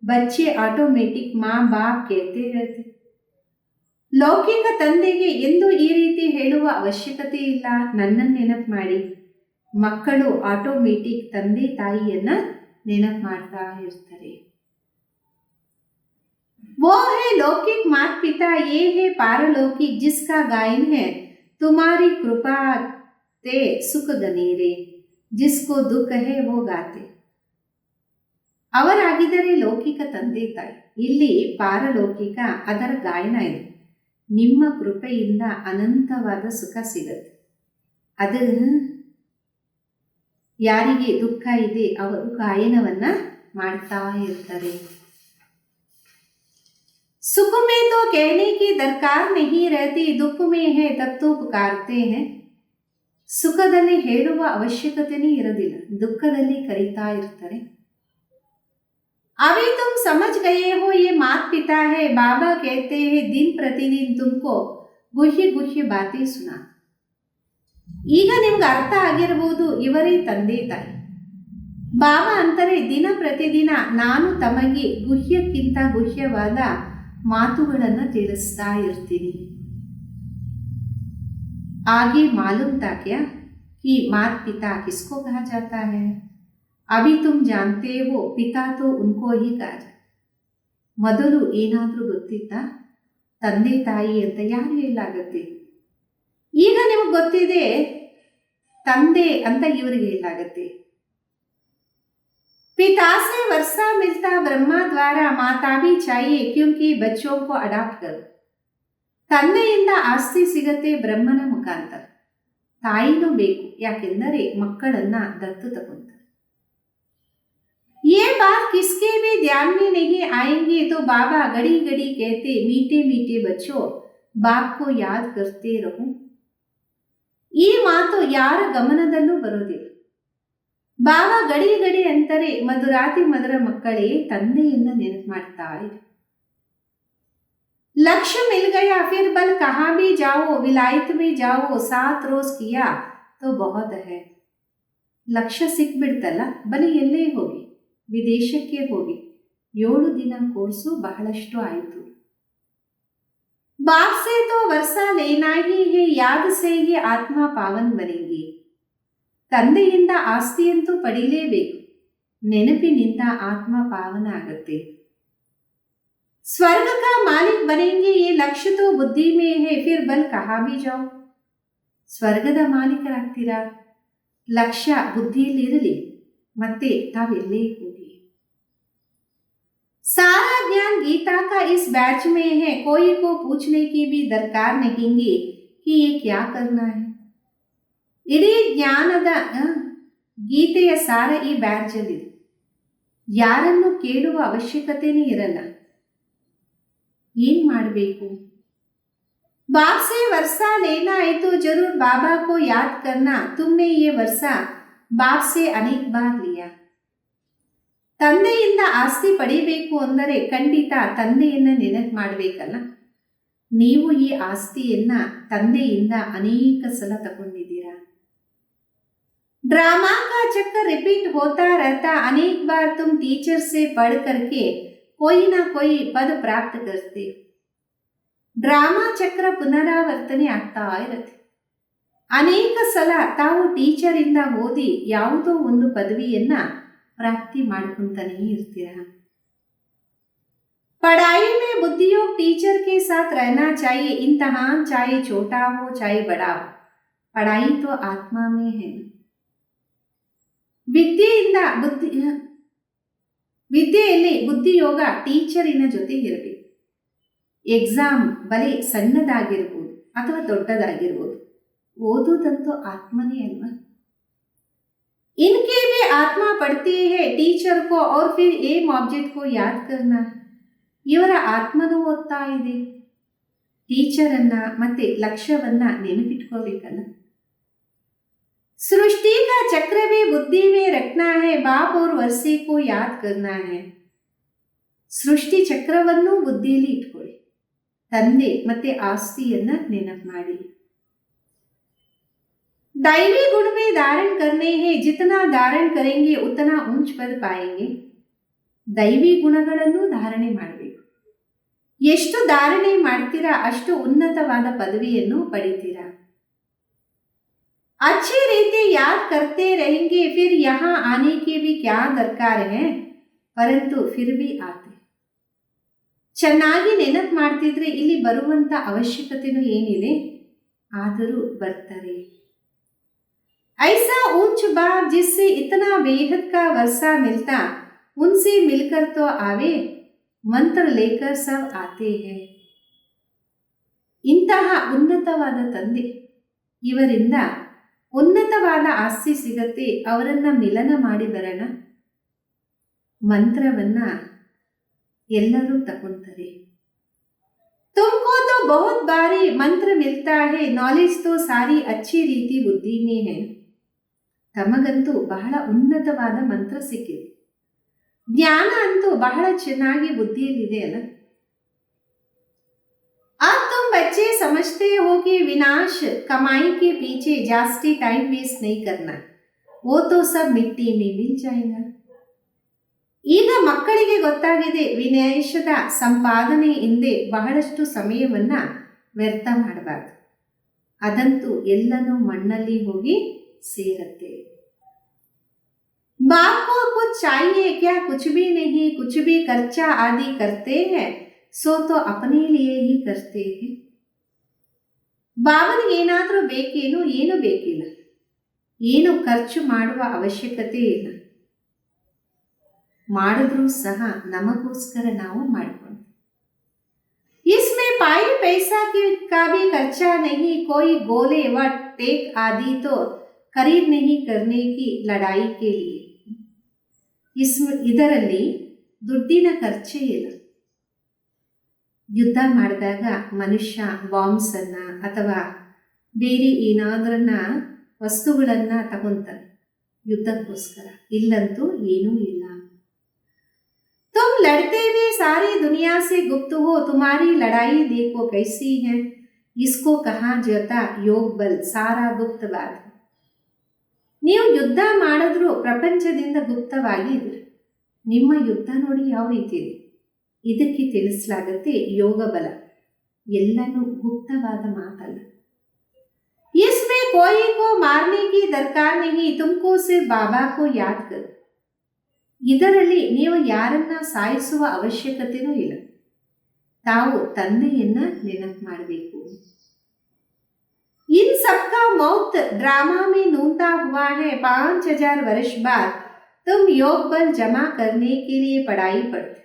Speaker 1: बच्चे ऑटोमेटिक माँ बाप कहते रहते. ಲೌಕಿಕ ತಂದೆಗೆ ಎಂದು ಈ ರೀತಿ ಹೇಳುವ ಅವಶ್ಯಕತೆ ಇಲ್ಲ, ನನ್ನನ್ನು ನೆನಪು ಮಾಡಿ. ಮಕ್ಕಳು ಆಟೋಮೆಟಿಕ್ ತಂದೆ ತಾಯಿಯನ್ನ ನೆನಪು ಮಾಡ್ತಾ ಇರ್ತಾರೆ. वो है लौकिक माता पिता, ये है पारलौकिक जिसका गायन है तुम्हारी कृपा ते सुख गनेरे, जिसको दुख है वो गाते. ಅವರಾಗಿದ್ದರೆ ಲೌಕಿಕ ತಂದೆ ತಾಯಿ, ಇಲ್ಲಿ ಪಾರಲೌಕಿಕ, ಅದರ ಗಾಯನ ಇದೆ. ನಿಮ್ಮ ಕೃಪೆಯಿಂದ ಅನಂತವಾದ ಸುಖ ಸಿಗತ್ತೆ. ಅದು ಯಾರಿಗೆ ದುಃಖ ಇದೆ ಅವರು ಗಾಯನವನ್ನ ಮಾಡ್ತಾ ಇರ್ತಾರೆ. सुख में तो कहने की दरकार नहीं रहती, दुख में है तब तो पुकारते हैं. ಸುಖದಲ್ಲಿ ಹೇಳುವ ಅವಶ್ಯಕತೆನೇ ಇರೋದಿಲ್ಲ, ದುಃಖದಲ್ಲಿ ಕರೀತಾ ಇರ್ತಾರೆ. अभी तुम समझ गए हो ये माता पिता है. बाबा कहते हैं दिन प्रतिदिन तुमको गुह्य गुह्य बातें सुना. ಈಗ ನಿಮ್ಗೆ ಅರ್ಥ ಆಗಿರಬಹುದು, ಇವರೇ ತಂದೆ ತಾಯಿ. ಬಾಬಾ ಅಂತಾರೆ, ದಿನ ಪ್ರತಿದಿನ ನಾನು ತಮಗೆ ಗುಹ್ಯಕ್ಕಿಂತ ಗುಹ್ಯವಾದ ಮಾತುಗಳನ್ನು ತಿಳಿಸ್ತಾ ಇರ್ತೀನಿ. आगे मालूम था क्या कि माता पिता किसको कहा जाता है? अभी तुम जानते हो, पिता तो उनको ही कहा जाता. ಮೊದಲು ಏನಾದರೂ ಗೊತ್ತಿತ್ತಾ ತಂದೆ ತಾಯಿ ಅಂತ ಯಾರು ಹೇಳಲಾಗತ್ತೆ? ಈಗ ನಿಮಗೆ ಗೊತ್ತಿದೆ ತಂದೆ ಅಂತ ಇವರಿಗೆ ಹೇಳಲಾಗತ್ತೆ. पिता से वर्षा मिलता ब्रह्मा द्वारा, माता भी चाहिए क्योंकि बच्चों को अडॉप्ट करो. ತಂದೆಯಿಂದ ಆಸ್ತಿ ಸಿಗತ್ತೆ ಬ್ರಹ್ಮನ ಮುಖಾಂತರ, ತಾಯಿನೂ ಬೇಕು, ಯಾಕೆಂದರೆ ಮಕ್ಕಳನ್ನ ದತ್ತು ತಗೊಂತಾರೆ. ये बात किसके भी ध्यान में नहीं आएंगे तो बाबा घड़ी घड़ी कहते, मीठे मीठे बच्चों बाप को याद करते रहो. ಈ ಮಾತು ಯಾರ ಗಮನದಲ್ಲೂ ಬರೋದಿಲ್ಲ. ಬಾಬಾ ಗಡಿ ಗಡಿ ಅಂತಾರೆ, ಮಧುರಾತಿ ಮಧುರ ಮಕ್ಕಳೇ ತಂದೆಯನ್ನ ನೆನಪು ಮಾಡ್ತಾ ಇರಿ. लक्ष्य मिल गया फिर बल कहाँ भी जाओ, विलायत में जाओ, 7 रोज किया तो बहुत है. ಲಕ್ಷ್ಯ ಸಿಕ್ಬಿಡ್ತಲ್ಲ, ಬಲಿ ಎಲ್ಲೇ ಹೋಗಿ, ವಿದೇಶಕ್ಕೆ ಹೋಗಿ 7 ದಿನ ಕೋರ್ಸು ಬಹಳಷ್ಟು ಆಯಿತು. बाप से तो वर्षा लेना ही है, याद से ही ಆತ್ಮ ಪಾವನ್ ಬನೆಂಗಿ. ತಂದೆಯಿಂದ ಆಸ್ತಿಯಂತೂ ಪಡೀಲೇಬೇಕು, ನೆನಪಿನಿಂದ ಆತ್ಮ ಪಾವನ ಆಗತ್ತೆ. स्वर्ग का मालिक बनेंगे, ये लक्ष्य तो बुद्धि में है, फिर बल कहाँ भी जाओ. ಸ್ವರ್ಗದ ಮಾಲೀಕರಾಗ್ತೀರಾ, ಲಕ್ಷ್ಯ ಬುದ್ಧಿಯಲ್ಲಿರಲಿ, ಮತ್ತೆ ತಾವೆಲ್ಲೇ ಹೋಗಿ. सारा ज्ञान गीता का इस बैच में है, कोई को पूछने की भी दरकार नहीं कि ये क्या करना है. ಇಡೀ ಜ್ಞಾನದ ಗೀತೆಯ ಸಾರ ಈ ಬ್ಯಾಚ್ ಅಲ್ಲಿ, ಯಾರನ್ನು ಕೇಳುವ ಅವಶ್ಯಕತೆನೇ ಇರಲ್ಲ, ಏನ್ ಮಾಡಬೇಕು. बाप से वर्षा लेना है तो जरूर बाबा को याद करना, तुमने ये वर्षा बाप से अनेक बार लिया. ತಂದೆಯಿಂದ ಆಸ್ತಿ ಪಡಿಬೇಕು ಅಂದರೆ ಖಂಡಿತ ತಂದೆಯನ್ನ ನೆನಪು ಮಾಡಬೇಕಲ್ಲ. ನೀವು ಈ ಆಸ್ತಿಯನ್ನ ತಂದೆಯಿಂದ ಅನೇಕ ಸಲ ತಗೊಂಡಿದ್ದೀರಾ. ड्रामा का चक्कर रिपीट होता रहता, अनेक बार तुम टीचर से पढ़ करके कोई ना कोई पद प्राप्त करते. ಡ್ರಾಮಾ ಚಕ್ರ ಪುನರಾವರ್ತನೆ ಆಗ್ತಾ ಇರುತ್ತೆ. ಅನೇಕ ಸಲ ತಾವು ಟೀಚರಿಂದ ಓದಿ ಯಾವುದೋ ಒಂದು ಪದವಿಯನ್ನ ಪ್ರಾಪ್ತಿ ಮಾಡ್ಕೊಂತಾನೇ ಇರ್ತೀರ. पढ़ाई में बुद्धियोग टीचर के साथ रहना चाहिए, इम्तिहान चाहे छोटा हो चाहे बड़ा हो, पढ़ाई तो आत्मा में है. ವಿದ್ಯೆಯಲ್ಲಿ ಬುದ್ಧಿಯೋಗ ಟೀಚರಿನ ಜೊತೆ ಇರಬೇಕು. ಎಕ್ಸಾಮ್ ಬಲೆ ಸಣ್ಣದಾಗಿರ್ಬೋದು ಅಥವಾ ದೊಡ್ಡದಾಗಿರ್ಬೋದು, ಓದುವುದಂತೂ ಆತ್ಮನೇ ಅಲ್ವಾ. इनके भी आत्मा पढ़ती है टीचर को और फिर एम ऑब्जेक्ट को याद करना. ಇವರ ಆತ್ಮನೂ ಓದ್ತಾ ಇದೆ, ಟೀಚರನ್ನ ಮತ್ತೆ ಲಕ್ಷ್ಯವನ್ನ ನೆನಪಿಟ್ಕೋಬೇಕಲ್ಲ. सृष्टि का चक्र भी बुद्धि में रखना है, बाप और वर्षे को याद करना है. ಸೃಷ್ಟಿ ಚಕ್ರವನ್ನು ಬುದ್ಧಿಯಲ್ಲಿ ಇಟ್ಕೊಳ್ಳಿ, ತಂದೆ ಮತ್ತೆ ಆಸ್ತಿಯನ್ನ ನೆನಪು ಮಾಡಿ. दैवी गुण में धारण करने हैं, जितना धारण करेंगे उतना ऊंच पद पाएंगे. ದೈವಿ ಗುಣಗಳನ್ನು ಧಾರಣೆ ಮಾಡಬೇಕು. ಎಷ್ಟು ಧಾರಣೆ ಮಾಡ್ತೀರಾ ಅಷ್ಟು ಉನ್ನತವಾದ ಪದವಿಯನ್ನು ಪಡಿತೀರಾ. अच्छी रीति याद करते रहेंगे, फिर यहाँ आने की भी क्या दरकार है, परंतु फिर भी आते. ಚೆನ್ನಾಗಿ ನೆನಪು ಮಾಡ್ತಿದ್ರೆ ಇಲ್ಲಿ ಬರುವಂತ ಅವಶ್ಯಕತೆನೂ ಏನಿದೆ, ಆದರೂ ಬರ್ತಾರೆ. ऐसा ऊंच बाप जिससे इतना बेहद का वर्षा मिलता, उनसे मिलकर तो आवे, मंत्र लेकर सब आते हैं. ಇಂತಹ ಉನ್ನತವಾದ ತಂದೆ, ಇವರಿಂದ ಉನ್ನತವಾದ ಆಸ್ತಿ ಸಿಗತ್ತೆ, ಅವರನ್ನ ಮಿಲನ ಮಾಡಿ ಬರೋಣ. ಮಂತ್ರವನ್ನ ಎಲ್ಲರೂ ತಗೊಂತಾರೆ. तुमको तो बहुत बारी मंत्र मिलता है, नॉलेज तो सारी अच्छी ರೀತಿ ಬುದ್ಧಿ में है. ತಮಗಂತೂ ಬಹಳ ಉನ್ನತವಾದ ಮಂತ್ರ ಸಿಕ್ಕಿದೆ. ಜ್ಞಾನ ಅಂತೂ ಬಹಳ ಚೆನ್ನಾಗಿ ಬುದ್ಧಿಯಲ್ಲಿದೆ ಅಲ್ಲ. अब तुम बच्चे समझते हो कि विनाश कमाई के पीछे जास्ती टाइम वेस्ट नहीं करना, वो तो सब मिट्टी में मिल जाएगा. ಈಗ ಮಕ್ಕಳಿಗೆ ಗೊತ್ತಾಗಿದೆ, ವಿನಾಶದ ಸಂಪಾದನೆ ಹಿಂದೆ ಬಹಳಷ್ಟು ಸಮಯವನ್ನ ವ್ಯರ್ಥ ಮಾಡಬಾರ್ದು. ಅದಂತೂ ಎಲ್ಲನೂ ಮಣ್ಣಲ್ಲಿ ಹೋಗಿ ಸೇರತ್ತೆ. बाप को कुछ चाहिए क्या? कुछ भी नहीं. कुछ भी खर्चा आदि करते हैं सो तो अपने लिए ही करते हैं. ಬಾಬನಿಗೆ ಏನಾದರೂ ಬೇಕೇನು? ಏನು ಬೇಕಿಲ್ಲ. ಏನು ಖರ್ಚು ಮಾಡುವ ಅವಶ್ಯಕತೆ ಇಲ್ಲ. ಮಾಡಿದ್ರೂ ಸಹ ನಮಗೋಸ್ಕರ ನಾವು ಮಾಡಿಕೊಂಡು. इसमें पाई पैसा का भी खर्चा नहीं. कोई गोले व टेक आदि तो खरीद नहीं करने की लड़ाई के लिए. ಇದರಲ್ಲಿ ದುಡ್ಡಿನ ಖರ್ಚೇ ಇಲ್ಲ. ಯುದ್ಧ ಮಾಡಿದಾಗ ಮನುಷ್ಯ ಬಾಂಬ್ಸ್ ಅನ್ನ ಅಥವಾ ಬೇರೆ ಏನಾದ್ರನ್ನ ವಸ್ತುಗಳನ್ನ ತಗೊಂತಾರೆ ಯುದ್ಧಕ್ಕೋಸ್ಕರ. ಇಲ್ಲಂತೂ ಏನೂ ಇಲ್ಲ. तुम लड़ते भी सारी दुनिया से गुप्त हो, तुम्हारी लड़ाई देखो कैसी है. इसको कहा जाता योग बल. सारा गुप्त बात. ನೀವು ಯುದ್ಧ ಮಾಡಿದ್ರೂ ಪ್ರಪಂಚದಿಂದ ಗುಪ್ತವಾಗಿ ಇದ್ರಿ. ನಿಮ್ಮ ಯುದ್ಧ ನೋಡಿ ಯಾವ ರೀತಿ ಇದೆ. ಇದಕ್ಕೆ ತಿಳಿಸಲಾಗುತ್ತೆ ಯೋಗ ಬಲ. ಎಲ್ಲನೂ ಗುಪ್ತವಾದ ಮಾತಲ್ಲ. इसमें कोई को मारने की दरकार नहीं. तुमको सिर्फ बाबा को याद करो. ಇದರಲ್ಲಿ ನೀವು ಯಾರನ್ನ ಸಾಯಿಸುವ ಅವಶ್ಯಕತೆನೂ ಇಲ್ಲ. ತಾವು ತಂದೆಯನ್ನ ನೆನಪು ಮಾಡಬೇಕು. इन सबका मौत ड्रामा में नूनता हुआ है. 5000 वर्ष बाद तुम योग बल जमा करने के लिए पढ़ाई पढ़ते.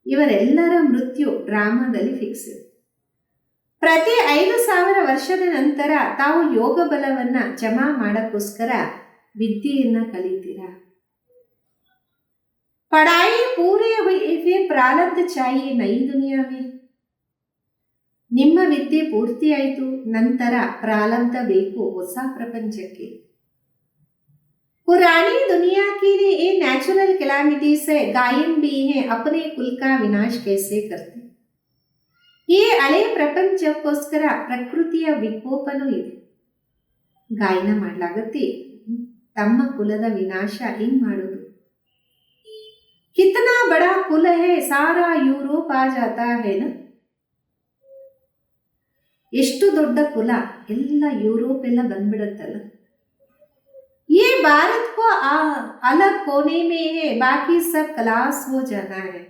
Speaker 1: ಇವರೆಲ್ಲರ ಮೃತ್ಯು ಡ್ರಾಮಾದಲ್ಲಿ ಫಿಕ್ಸ್. ಪ್ರತಿ 5000 ವರ್ಷದ ನಂತರ ತಾವು ಯೋಗ ಬಲವನ್ನ ಜಮಾ ಮಾಡಕ್ಕೋಸ್ಕರ ವಿದ್ಯೆಯನ್ನ ಕಲಿತೀರಾ. पढ़ाई पूरे हुई फिर प्रारब्ध चाहिए नई दुनिया में. ನಿಮ್ಮ ವಿದ್ಯೆ ಪೂರ್ತಿ ಆಯಿತು, ನಂತರ ಪ್ರಾರಬ್ಧ ಬೇಕು ಹೊಸ ಪ್ರಪಂಚಕ್ಕೆ. पुरानी दुनिया के लिए ये नेचुरल कैलामिटीज है. गायन भी है अपने कुल का विनाश कैसे करते. ಈ ಹಳೆ ಪ್ರಪಂಚಕ್ಕೋಸ್ಕರ ಪ್ರಕೃತಿಯ ವಿಕೋಪನೂ ಇದೆ. ಗಾಯನ ಮಾಡಲಾಗತ್ತೆ. ತಮ್ಮ ಕುಲದ ವಿನಾಶ ಹೆಂಗ್ ಮಾಡೋದು. कितना बड़ा कुल है, सारा यूरोप आ जाता है ना. ಎಷ್ಟು ದೊಡ್ಡ ಕುಲ, ಎಲ್ಲ ಯುರೋಪ್ ಎಲ್ಲ ಬಂದ್ಬಿಡುತ್ತಲ್ಲ. ये भारत को अलग कोने में है, बाकी सब खलास हो जाना है.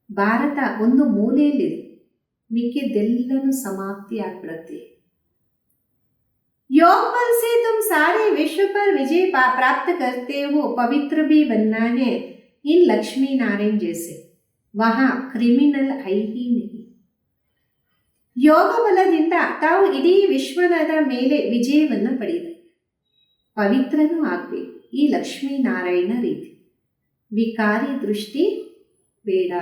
Speaker 1: ಭಾರತ ಒಂದು ಮೂಲೆಯಲ್ಲಿದೆ, ಮಿಕ್ಕಿದ್ದೆಲ್ಲನೂ ಸಮಾಪ್ತಿ ಆಗ್ಬಿಡುತ್ತೆ. योग बल से तुम सारे विश्व पर विजय प्राप्त करते हो. पवित्र भी बनना है इन लक्ष्मी नारायण जैसे. वहां क्रिमिनल है ही नहीं. ಯೋಗ ಬಲದಿಂದ ತಾವು ಇಡೀ ವಿಶ್ವದ ಮೇಲೆ ವಿಜಯವನ್ನ ಪಡೆಯಿರಿ. ಪವಿತ್ರನೂ ಆಗಬೇಕು ಈ ಲಕ್ಷ್ಮೀನಾರಾಯಣ ರೀತಿ. ವಿಕಾರಿ ದೃಷ್ಟಿ ಬೇಡ.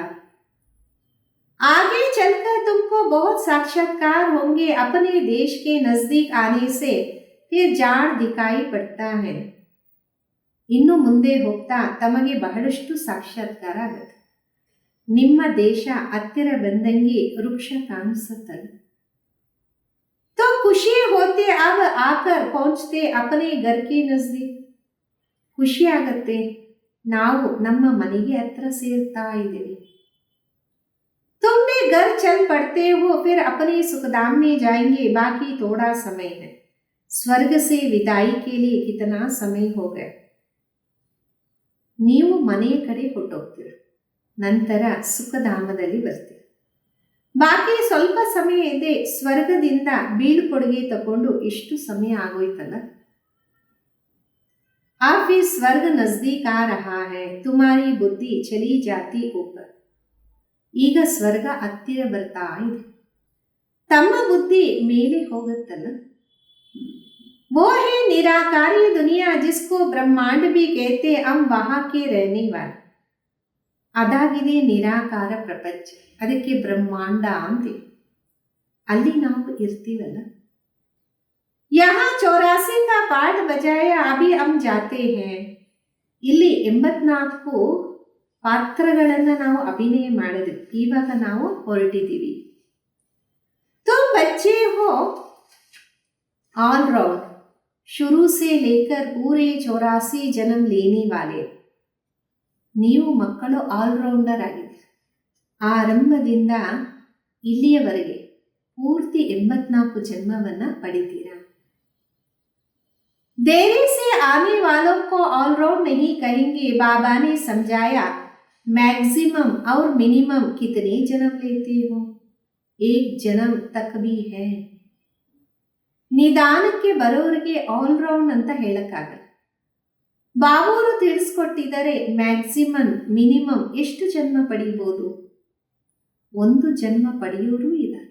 Speaker 1: आगे चलकर तुमको बहुत साक्षात्कार होंगे. अपने देश के नजदीक आने से फिर जाड़ दिखाई पड़ता है. ಇನ್ನು ಮುಂದೆ ಹೋಗ್ತಾ ತಮಗೆ ಬಹಳಷ್ಟು ಸಾಕ್ಷಾತ್ಕಾರ ಆಗತ್ತೆ. ನಿಮ್ಮ ದೇಶ ಹತ್ತಿರ ಬಂದಂಗೆ ವೃಕ್ಷ ಕಾಣಿಸುತ್ತದೆ. तो खुशी होते अब आकर पहुंचते अपने घर के नजदीक. ಖುಷಿ ಆಗತ್ತೆ, ನಾವು ನಮ್ಮ ಮನೆಗೆ ಹತ್ರ ಸೇರ್ತಾ ಇದ್ದೀವಿ. तुम भी घर चल पड़ते हो, फिर अपने सुखधाम में जाएंगे. बाकी थोड़ा समय है. स्वर्ग से विदाई के लिए कितना समय हो गया. ನೀವು ಮನೆಯ ಕಡೆ ಹೊರಟೋಗ್ತೀರ, ನಂತರ ಸುಖಧಾಮದಲ್ಲಿ ಬರ್ತೀರ. ಬಾಕಿ ಸ್ವಲ್ಪ ಸಮಯ ಇದೆ. ಸ್ವರ್ಗದಿಂದ ಬೀಳ್ಕೊಡುಗೆ ತಗೊಂಡು ಎಷ್ಟು ಸಮಯ ಆಗೋಯ್ತಲ್ಲ. आप फिर स्वर्ग नजदीक आ रहा है. तुम्हारी बुद्धि चली जाती ऊपर. ಈಗ ಸ್ವರ್ಗ ಹತ್ತಿರ ಬರ್ತಾ ಇದೆ, ತಮ್ಮ ಬುದ್ಧಿ ಮೇಲೆ ಹೋಗುತ್ತಲ್ಲ. वो है निराकारी दुनिया जिसको ब्रह्मांड भी कहते. हम वहां के रहने वाले. ಅದಾಗಿದೆ ನಿರಾಕಾರ ಪ್ರಪಂಚ. ಅದಕ್ಕೆ ಬ್ರಹ್ಮಾಂಡ ಅಂತೀವಿ. ಅಲ್ಲಿ ನಾವು ಇರ್ತೀವಲ್ಲ. ಯಹಾ 84 ಕಾ ಪಾಠ ಬಜಾಯ ಅಭಿ ಹಮ್ ಜಾತೆ ಹೈ. ಇಲ್ಲಿ 84 ಪಾತ್ರಗಳನ್ನು ನಾವು ಅಭಿನಯ ಮಾಡಿದ್ವಿ. ಇವಾಗ ನಾವು ಹೊರಟಿದ್ದೀವಿ. तुम बच्चे हो ऑल राउंड, शुरू से लेकर पूरे 84 जन्म लेने वाले. ನೀವು ಮಕ್ಕಳು ಆಲ್ರೌಂಡರ್ ಆಗಿದ್ದೀರಿ. ಆರಂಭದಿಂದ ಇಲ್ಲಿಯವರೆಗೆ ಪೂರ್ತಿ 84 ಜನ್ಮವನ್ನ ಪಡಿತೀರಾ. देरी से आने वालों को ऑलराउंड नहीं कहेंगे. बाबा ने समझाया मैक्सिमम और मिनिमम कितने जन्म लेते हो. एक जन्म तक भी है. ನಿಧಾನಕ್ಕೆ ಬರೋರಿಗೆ ಆಲ್ರೌಂಡ್ ಅಂತ ಹೇಳಕ್ಕಾಗಲ್ಲ. ಬಾಬೂರು ತಿಳಿಸ್ಕೊಟ್ಟಿದ್ದಾರೆ ಮ್ಯಾಕ್ಸಿಮಮ್ ಮಿನಿಮಮ್ ಎಷ್ಟು ಜನ್ಮ ಪಡಿಬೋದು. 1 ಜನ್ಮ ಪಡೆಯೋರು ಇದ್ದಾರೆ.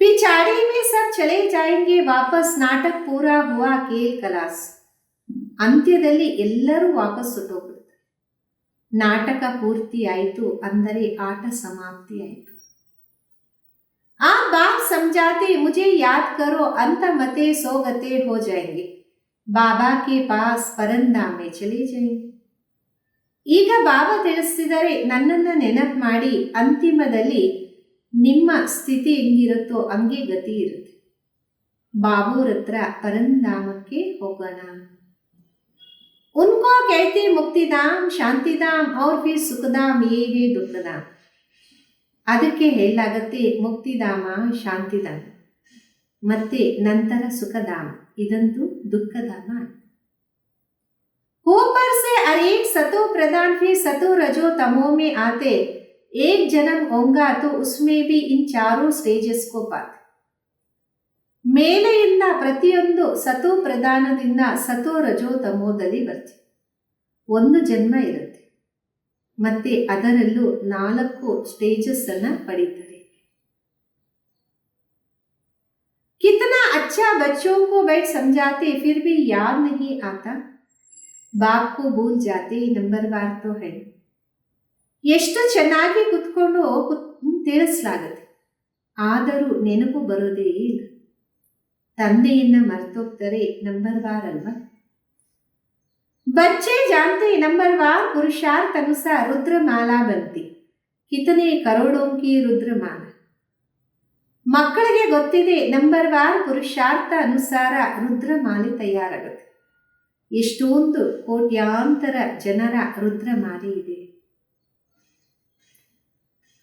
Speaker 1: पिछाड़ी में सब चले जाएंगे वापस. नाटक पूरा हुआ खेल खलास. ಅಂತ್ಯದಲ್ಲಿ ಎಲ್ಲರೂ ವಾಪಸ್ ಸುಟ್ಟೋಗ್ಬಿಡ್ತಾರೆ. ನಾಟಕ ಪೂರ್ತಿ ಆಯಿತು ಅಂದರೆ ಆಟ ಸಮಾಪ್ತಿ ಆಯಿತು. आप बाप समझाते मुझे याद करो अंत मते सोगते हो जाएंगे. बाबा के पास परंदाम में चले जाएंगे. ಈಗ ಬಾಬಾ ತಿಳಿಸ್ತಿದ್ದಾರೆ ನನ್ನನ್ನು ನೆನಪು ಮಾಡಿ ಅಂತಿಮದಲ್ಲಿ ನಿಮ್ಮ ಸ್ಥಿತಿ ಹೆಂಗಿರುತ್ತೋ ಹಂಗೆ ಗತಿ ಇರುತ್ತೆ. ಬಾಬೂರ ಹತ್ರ ಪರಂಧಾಮಕ್ಕೆ ಹೋಗೋಣ. ಉನ್ಕೋ कहते ಮುಕ್ತಿಧಾಮ್ ಶಾಂತಿಧಾಮ್ और फिर ಸುಖಧಾಮ್ ಯೇ ಹೇ ದುಃಖಧಾಮ್. ಅದಕ್ಕೆ ಹೇಳಲಾಗತ್ತೆ ಮುಕ್ತಿಧಾಮ ಶಾಂತಿಧಾಮ ಮತ್ತೆ ನಂತರ ಸುಖಧಾಮ, ಇದಂತೂ ದುಃಖಧಾಮ. ऊपर से अनेक सतो प्रधान फिर सतो रजो तमो में आते. एक जन्म होगा तो उसमें भी इन 4 ಸ್ಟೇಜಸ್ ಕೋ ಪಾತೆ. ಮೇಲೆಯಿಂದ ಪ್ರತಿಯೊಂದು ಸತೋ ಪ್ರಧಾನದಿಂದ ಸತೋ ರಜೋ ತಮೋದಲ್ಲಿ ಬರ್ತೀವಿ. 1 ಜನ್ಮ ಇರುತ್ತೆ ಮತ್ತೆ ಅದರಲ್ಲೂ 4 ಸ್ಟೇಜಸ್ ಅನ್ನ ಪಡೀತಾರೆ. कितना अच्छा बच्चों को बैठ समझाते फिर भी याद नहीं आता. बाप को भूल जाते नंबरवार तो है. ಎಷ್ಟು ಚೆನ್ನಾಗಿ ಕುತ್ಕೊಂಡು ತಿಳಿಸಲಾಗತ್ತೆ, ಆದರೂ ನೆನಪು ಬರೋದೇ ಇಲ್ಲ. ತಂದೆಯನ್ನ ಮರ್ತೋಗ್ತಾರೆ ನಂಬರ್ವಾರ್ ಅಲ್ವಾ. बच्चे जानते नंबरवार पुरुषार्थ अनुसार रुद्रमाला बनती. कितने करोड़ों की रुद्रमाला. ಮಕ್ಕಳಿಗೆ ಗೊತ್ತಿದೆ ನಂಬರ್ವಾರ್ ಪುರುಷಾರ್ಥ ಅನುಸಾರ ರುದ್ರಮಾಲೆ ತಯಾರಾಗುತ್ತೆ. ಎಷ್ಟೊಂದು ಕೋಟ್ಯಾಂತರ ಜನರ ರುದ್ರಮಾಲೆ ಇದೆ.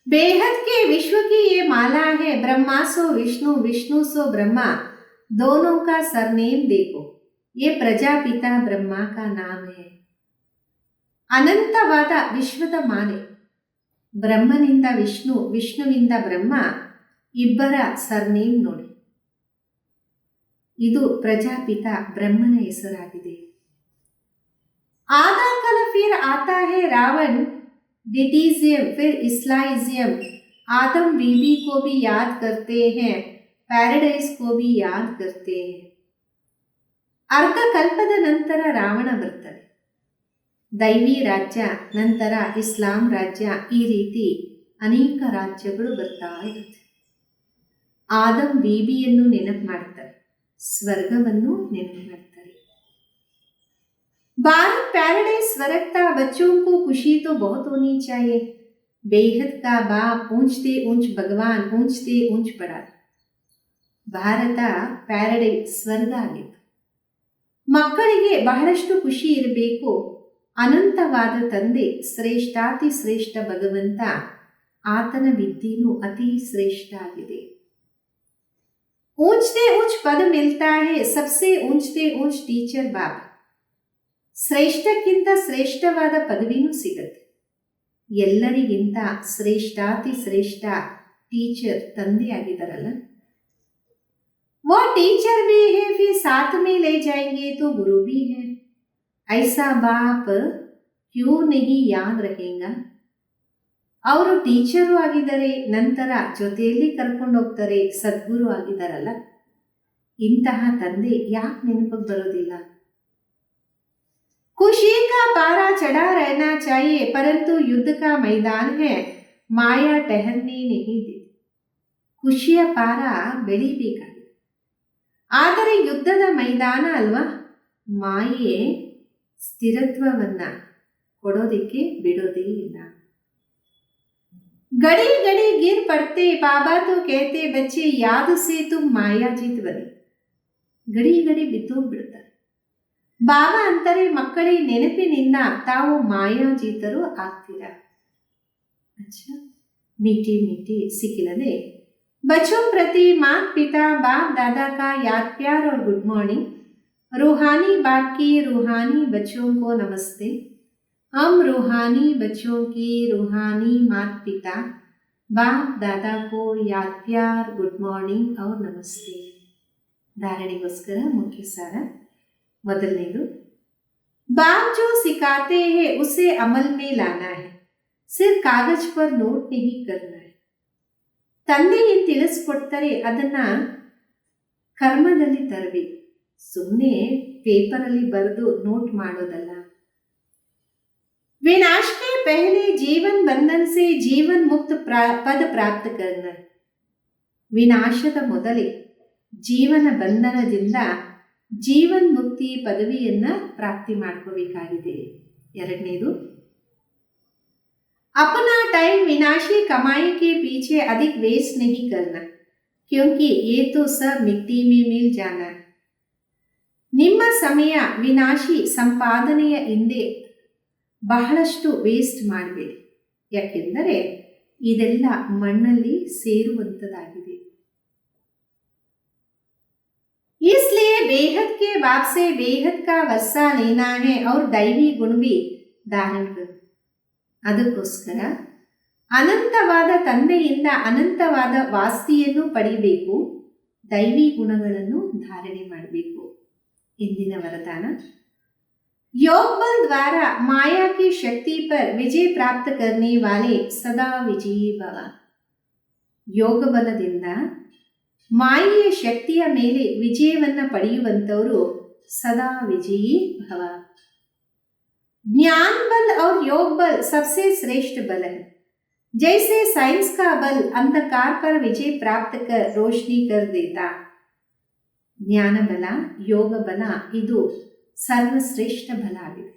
Speaker 1: बेहद के विश्व की ये माला है. ब्रह्मा सो विष्णु, विष्णु सो ब्रह्मा, दोनों का सरनेम देखो. ये प्रजापिता ब्रह्मा का नाम है. ಅನಂತವಾದ ವಿಶ್ವದ ಮಾಲೆ. ಬ್ರಹ್ಮನಿಂದ ವಿಷ್ಣು, ವಿಷ್ಣುವಿಂದ ಬ್ರಹ್ಮ, ಇಬ್ಬರ ಸರ್ನೇಮ್ ನೋಡಿ. ಇದು ಪ್ರಜಾಪಿತ ಬ್ರಹ್ಮನ ಹೆಸರಾಗಿದೆ. आधा कल फिर आता है रावण डिटीजियम, फिर इस्लाइजियम. आदम बीबी को भी याद करते हैं, पैराडाइस को भी याद करते हैं. ಅರ್ಧ ಕಲ್ಪದ ನಂತರ ರಾವಣ ಬರ್ತಾರೆ. ದೈವಿ ರಾಜ್ಯ, ನಂತರ ಇಸ್ಲಾಂ ರಾಜ್ಯ, ಈ ರೀತಿ ಅನೇಕ ರಾಜ್ಯಗಳು ಬರ್ತಾ ಇರುತ್ತೆ. ಆದಮ್ ಬೀಬಿಯನ್ನು ನೆನಪು ಮಾಡ್ತಾರೆ, ಸ್ವರ್ಗವನ್ನು ನೆನಪು ಮಾಡ್ತಾರೆ. भारत पैराडाइज स्वर्ग था. बच्चों को खुशी तो बहुत होनी चाहिए. बेहद का बाप ऊंचते ऊंच भगवान, ऊंचते ऊंच पड़ा. ಭಾರತ ಪ್ಯಾರಡೈಸ್ ಸ್ವರ್ಗ ಆಗಿತ್ತು. ಮಕ್ಕಳಿಗೆ ಬಹಳಷ್ಟು ಖುಷಿ ಇರಬೇಕು. ಅನಂತವಾದ ತಂದೆ ಶ್ರೇಷ್ಠಾತಿ ಶ್ರೇಷ್ಠ ಭಗವಂತ, ಆತನ ವಿದ್ಯೆಯೂ ಅತಿ ಶ್ರೇಷ್ಠ ಆಗಿದೆ. ऊंचते ऊंच पद मिलता है, सबसे ऊंचते ऊंच टीचर बाबा. ಶ್ರೇಷ್ಠಕ್ಕಿಂತ ಶ್ರೇಷ್ಠವಾದ ಪದವಿನೂ ಸಿಗತ್ತೆ. ಎಲ್ಲರಿಗಿಂತ ಶ್ರೇಷ್ಠಾತಿ ಶ್ರೇಷ್ಠ ಟೀಚರ್ ತಂದೆ ಆಗಿದ್ದಾರಲ್ಲ. वो टीचर भी है फिर साथ में ले जाएंगे तो गुरु भी है. ऐसा बाप क्यों नहीं याद रखेगा. ಅವರು ಟೀಚರು ಆಗಿದ್ದಾರೆ, ನಂತರ ಜೊತೆಯಲ್ಲಿ ಕರ್ಕೊಂಡು ಹೋಗ್ತಾರೆ, ಸದ್ಗುರು ಆಗಿದ್ದಾರಲ್ಲ. ಇಂತಹ ತಂದೆ ಯಾಕೆ ನೆನಪಿಗೆ ಬರೋದಿಲ್ಲ. खुशी का का पारा चढ़ा रहना चाहिए, परंतु युद्ध का मैदान है, माया ठहरने नहीं देती. ಖುಷಿಯ ಪಾರ ಬೆಳಿಬೇಕಾಗಿದೆ, ಆದರೆ ಯುದ್ಧದ ಮೈದಾನ ಅಲ್ವಾ, ಮಾಯೆ ಸ್ಥಿರತ್ವವನ್ನ ಕೊಡೋದಿಕ್ಕೆ ಬಿಡೋದೇ ಇಲ್ಲ. ಗಡಿ ಗಡಿ ಗಿರ್ ಪಡ್ತೆ ಬಾಬಾ ತೋ ಕೇತೆ ಬಚ್ಚೆ ಯಾದ ಸೇ ತುಮ್ ಮಾಯಾ ಜೀತ್ ಬನೆ. ಗಡಿ ಗಡಿ ಬಿದ್ದೋಗ್ಬಿಡ್ತಾರೆ. ಬಾಬಾ ಅಂತಾರೆ, ಮಕ್ಕಳೇ ನೆನಪಿನಿಂದ ತಾವು ಮಾಯಾಜೀತರು ಆಗ್ತೀರ. अच्छा, मीठी मीठी सिखिलने बच्चों प्रति माता पिता बाप दादा का याद प्यार और गुड मॉर्निंग. रूहानी बाप की रूहानी बच्चों को नमस्ते. हम रूहानी बच्चों की रूहानी माता पिता बाप दादा को याद प्यार गुड मॉर्निंग और नमस्ते. धारणೆಗೋಸ್ಕರ ಮುಖ್ಯ ಸಾರ. ಮೊದಲನೇದು, बाप जो सिखाते हैं उसे अमल में लाना है, सिर्फ कागज पर नोट नहीं करना है. ತಂದೆ ತಿಳಿಸ್ಕೊಡ್ತಾರೆ, ಅದನ್ನ ಕರ್ಮದಲ್ಲಿ ತರಬೇಕು, ಸುಮ್ಮನೆ ಪೇಪರಲ್ಲಿ ಬರೆದು ನೋಟ್ ಮಾಡೋದಲ್ಲ. विनाश के पहले जीवन बंधन से जीवन मुक्त पद प्राप्त करना. ವಿನಾಶದ ಮೊದಲೇ ಜೀವನ ಬಂಧನದಿಂದ ಜೀವನ್ ಮುಕ್ತಿ ಪದವಿಯನ್ನ ಪ್ರಾಪ್ತಿ ಮಾಡ್ಕೋಬೇಕಾಗಿದೆ. ಎರಡನೇದು, अपना टाइम विनाशी कमाई के पीछे अधिक वेस्ट नहीं करना, क्योंकि ये तो सब मिट्टी में मिल जाना है. ನಿಮ್ಮ ಸಮಯ ವಿನಾಶಿ ಸಂಪಾದನೆಯ ಹಿಂದೆ ಬಹಳಷ್ಟು ವೇಸ್ಟ್ ಮಾಡಬೇಡಿ, ಯಾಕೆಂದರೆ ಇದೆಲ್ಲ ಮಣ್ಣಲ್ಲಿ ಸೇರುವಂತದಾಗಿದೆ. इसलिए बेहद के बाप से बेहद का वर्षा लेना है और दैवी गुण भी धारण करो. ಅದಕ್ಕೋಸ್ಕರ ಅನಂತವಾದ ತಂದೆಯಿಂದ ಅನಂತವಾದ ವಾಸ್ತಿಯನ್ನು ಪಡೆಯಬೇಕು, ದೈವಿ ಗುಣಗಳನ್ನು ಧಾರಣೆ ಮಾಡಬೇಕು. ಇಂದಿನ ವರದಾನ, योग बल द्वारा माया की शक्ति पर विजय प्राप्त करने वाले सदा विजयी भव. ಯೋಗ ಬಲದಿಂದ ಮಾಯೆಯ ಶಕ್ತಿಯ ಮೇಲೆ ವಿಜಯವನ್ನ ಪಡೆಯುವಂತವರು ಸದಾ ವಿಜಯೀ ಭವ. ज्ञान बल और योग बल सबसे श्रेष्ठ बल है. जैसे साइंस का बल अंधकार पर विजय प्राप्त कर रोशनी कर देता, ಜ್ಞಾನ ಬಲ, ಯೋಗ ಬಲ ಇದು ಸರ್ವಶ್ರೇಷ್ಠ ಬಲ ಆಗಿದೆ.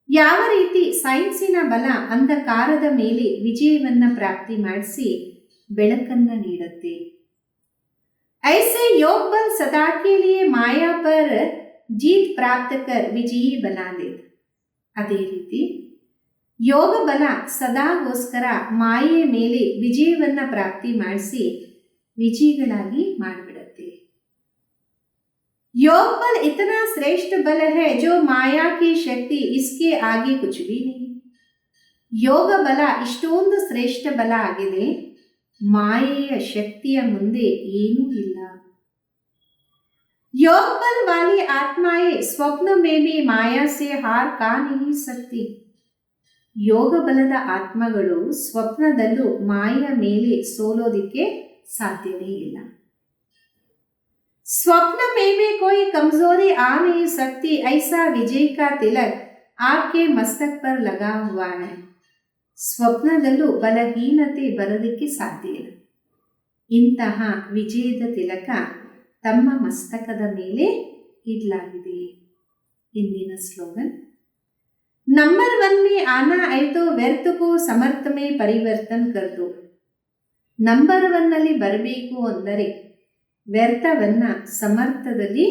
Speaker 1: ಯಾವ ರೀತಿ ಸೈನ್ಸಿನ ಬಲ ಅಂಧಕಾರದ ಮೇಲೆ ವಿಜಯವನ್ನ ಪ್ರಾಪ್ತಿ ಮಾಡಿಸಿ ಬೆಳಕನ್ನ ನೀಡುತ್ತೆ, ऐसे योग बल सदा के लिए माया पर जीत प्राप्त कर विजयी बना देता. ಅದೇ ರೀತಿ ಯೋಗ ಬಲ ಸದಾಗೋಸ್ಕರ ಮಾಯೆಯ ಮೇಲೆ ವಿಜಯವನ್ನ ಪ್ರಾಪ್ತಿ ಮಾಡಿಸಿ ವಿಜಯಿಗಳಾಗಿ ಮಾಡಿಬಿಡುತ್ತೆ. योग बल इतना श्रेष्ठ बल है जो माया की शक्ति इसके आगे कुछ भी नहीं. ಯೋಗ ಬಲ ಇಷ್ಟೊಂದು ಶ್ರೇಷ್ಠ ಬಲ ಆಗಿದೆ, ಮಾಯೆಯ ಶಕ್ತಿಯ ಮುಂದೆ ಏನೂ ಇಲ್ಲ. योग बल वाली आत्माएं स्वप्न में भी माया से हार का नहीं सकती. ಯೋಗ ಬಲದ ಆತ್ಮಗಳು ಸ್ವಪ್ನದಲ್ಲೂ ಮಾಯೆಯ ಮೇಲೆ ಸೋಲೋದಿಕ್ಕೆ ಸಾಧ್ಯವೇ ಇಲ್ಲ. स्वप्न में भी कोई कमजोरी आ नहीं सकती, ऐसा विजय का तिलक आपके मस्तक पर लगा हुआ है. ಸ್ವಪ್ನದಲ್ಲೂ ಬಲಹೀನತೆ ಬರೋದಕ್ಕೆ ಸಾಧ್ಯ ಇಲ್ಲ. ಇಂತಹ ವಿಜಯದ ತಿಲಕ ತಮ್ಮ ಮಸ್ತಕದ ಮೇಲೆ ಇಡಲಾಗಿದೆ. ಇಂದಿನ ಸ್ಲೋಗನ್, नंबर 1 में आना है तो व्यर्थ को समर्थ में परिवर्तन कर दो. ನಂಬರ್ 1 ನಲ್ಲಿ ಬರಬೇಕು ಅಂದರೆ ವ್ಯರ್ಥವನ್ನ ಸಮರ್ಥದಲ್ಲಿ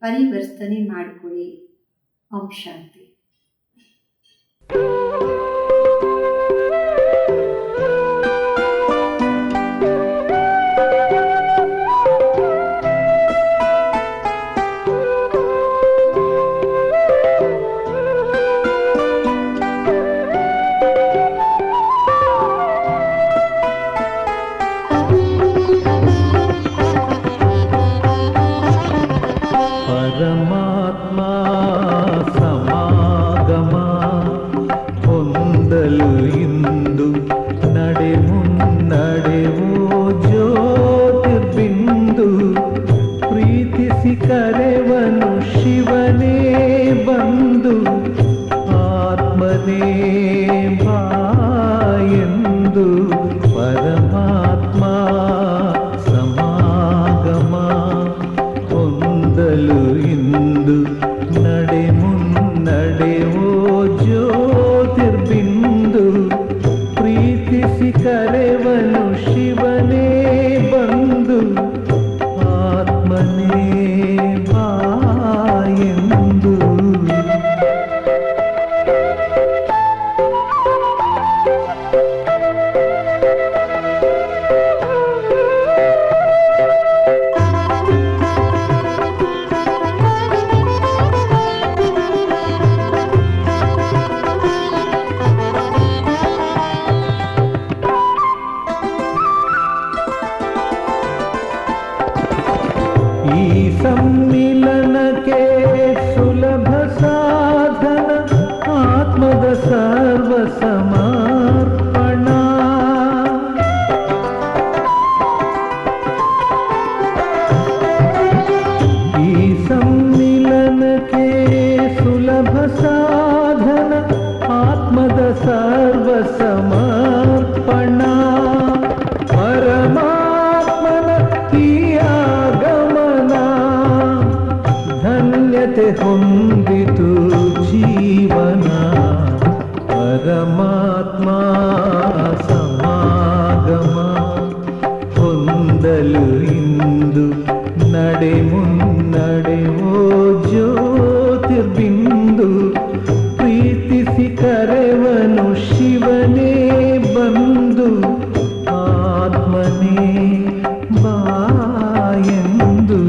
Speaker 1: ಪರಿವರ್ತನೆ ಮಾಡಿಕೊಳ್ಳಿ. ಓಂ ಶಾಂತಿ.
Speaker 2: परमात्मा समागमा ದುರ್ಲಭ ಸಾಧನ ಆತ್ಮದ ಸರ್ವ ಸಮರ್ಪಣ ಪರಮಾತ್ಮನ ಈ ಆಗಮನ ಧನ್ಯತೆ ಹೊಂದಿತು ಜೀವನ ಪರಮಾತ್ಮ ಸಮಾಗಮ ಹೊಂದಲು ಇಂದು ನಡೆ ಮುನ್ನಡೆವೋ ಜ್ಯೋತಿರ್ಬಿಂದು ಪ್ರೀತಿಸಿ ಕರೆವನು ಶಿವನೇ ಬಂದು ಆತ್ಮನೇ ಬಾಯೆಂದು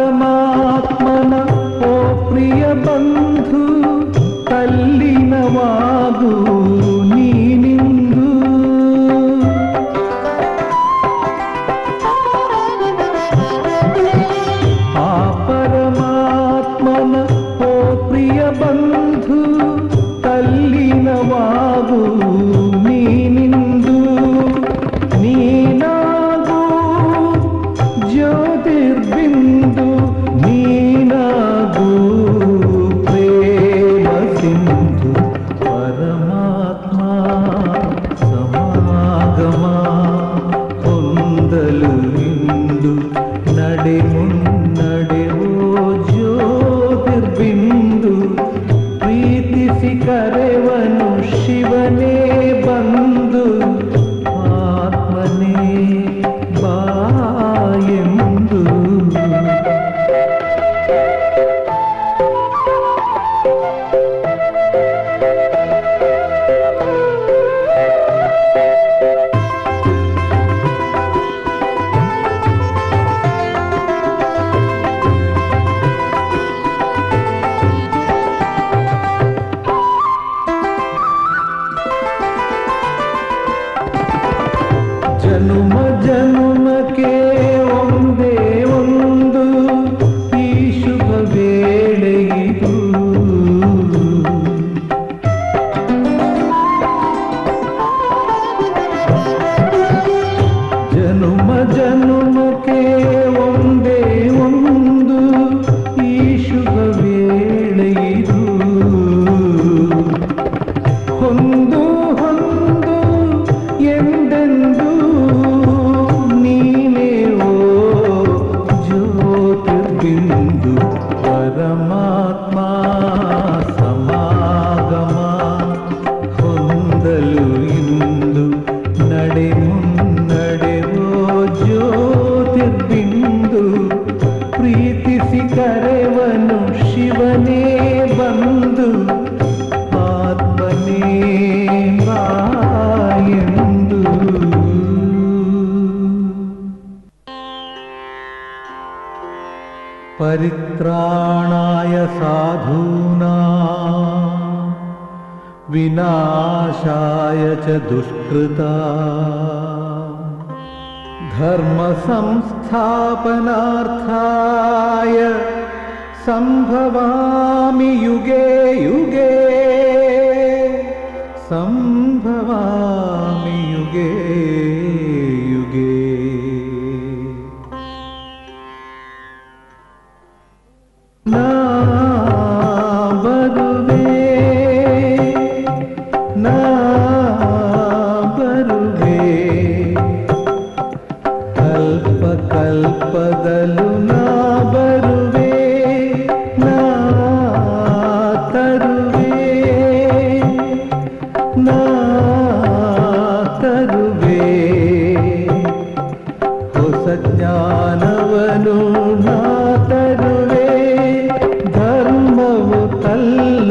Speaker 2: ಪರಮಾತ್ಮನ ಓ ಪ್ರಿಯ ಬಂಧು ತಲ್ಲಿನವಾಗು ನೀನಿಂದು ಆ ಪರಮಾತ್ಮನ ಓ ಪ್ರಿಯ ಬಂಧು ತಲ್ಲಿನವಾಗು ನೀನಿಂದು ನೀನಾಗು ಜ್ಯೋತಿರ್ಬಿಂದು ನೀನಾಗು ಪ್ರೇಮ ಸಿಂಧು ಪರಮಾತ್ಮ ಸಮಾಗಮ ಹೊಂದಲು ಇಂದು ನಡೆ ಮುನ್ನಡೆವೋ ಜ್ಯೋತಿರ್ಬಿಂದು ಪ್ರೀತಿಸಿ ಕರೆವನು ಶಿವನೇ ಬಂದು ಆತ್ಮನೇ ಬಾಯೆಂದು ಜನುಮ ಜನುಮಕ್ಕೆ ಒಂದೇ ಒಂದು ಈ ಶುಭ ವೇಳೆಯಿದು ಜನುಮ ಜನುಮಕ್ಕೆ ಒಂದೇ ಒಂದು ಈ ಶುಭ ವೇಳೆಯಿದು ಹೊಂದು ಹೊಂದು ಎಂದೆಂದು ನೀನೇ ಓ ಜ್ಯೋತಿರ್ಬಿಂದು ಪರಮಾತ್ಮ ಸಮಾಗಮ ಹೊಂದಲು ಇಂದು ನಡೆ ಮುನ್ನಡೆವೋ ಜ್ಯೋತಿರ್ಬಿಂದು ಪ್ರೀತಿಸಿ ಕರೆವನು ಶಿವನೇ ಬಂದು ಆತ್ಮನೇ ಬಾಯೆಂದು ಪರಿತ್ರಾಣಾಯ ಸಾಧೂನಾಂ ವಿನಾಶಾಯ ಚ ದುಷ್ಕೃತಾಂ ಧರ್ಮ ಸಂಸ್ಥಾಪನಾರ್ಥಾಯ ಸಂಭವಾಮಿ ಯುಗೆ ಯುಗೆ ಸಂಭವಾಮಿ ಯುಗೆ ಯುಗೆ ನಾ ಬರುವೆ ನಾ ಬರುವೆ ಕಲ್ಪ ಕಲ್ಪದಲು ನಾ ಬರುವೆ ನಾ ತರುವೆ ನಾ ತರುವೆ ಹೊಸ ಜ್ಞಾನವನು ನಾ ತರುವೆ ಧರ್ಮವು ತಲ್ಲಣಗೊಂಡಾಗ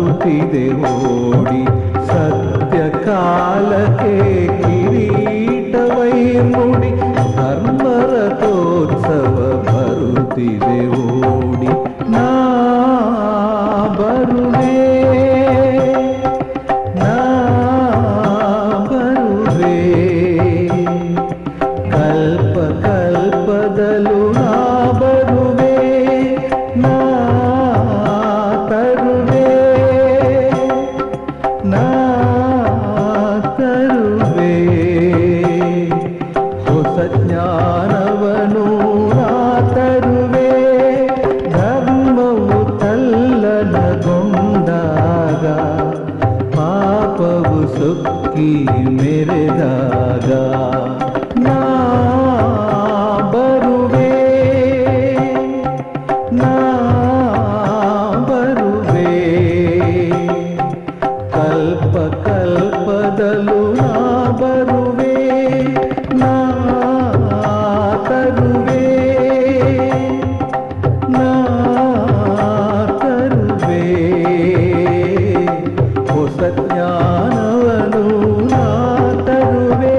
Speaker 2: ಬರುತ್ತಿದೆ ಓಡಿ ಸತ್ಯ ಕಾಲಕ್ಕೆ ಕಿರೀಟವೈ ಮುಡಿ ಧರ್ಮರಥೋತ್ಸವ ಬರುತ್ತಿದೆ ಓಡಿ ನಾ ಬರುವೆ ನಾ ಬರುವೆ ಕಲ್ಪ ಕಲ್ಪದಲು ನಾ ಬರುವೆ ನಾ ತರುವೆ ನಾ ತರುವೆ ಹೊಸ ಜ್ಞಾನವನು ನಾ ತರುವೆ ಧರ್ಮವು ತಲ್ಲಣಗೊಂಡಾಗ ಪಾಪವು ಸುಕ್ಕಿ ಮೆರೆದಾಗ ನಾ ಬರುವೆ ನಾ ಬರುವೆ ಕಲ್ಪ ಕಲ್ಪದಲು ನಾ ಬರುವೆ ನಾ ತರುವೆ ನಾ ತರುವೆ ಹೊಸ ಜ್ಞಾನವನು ನಾ ತರುವೆ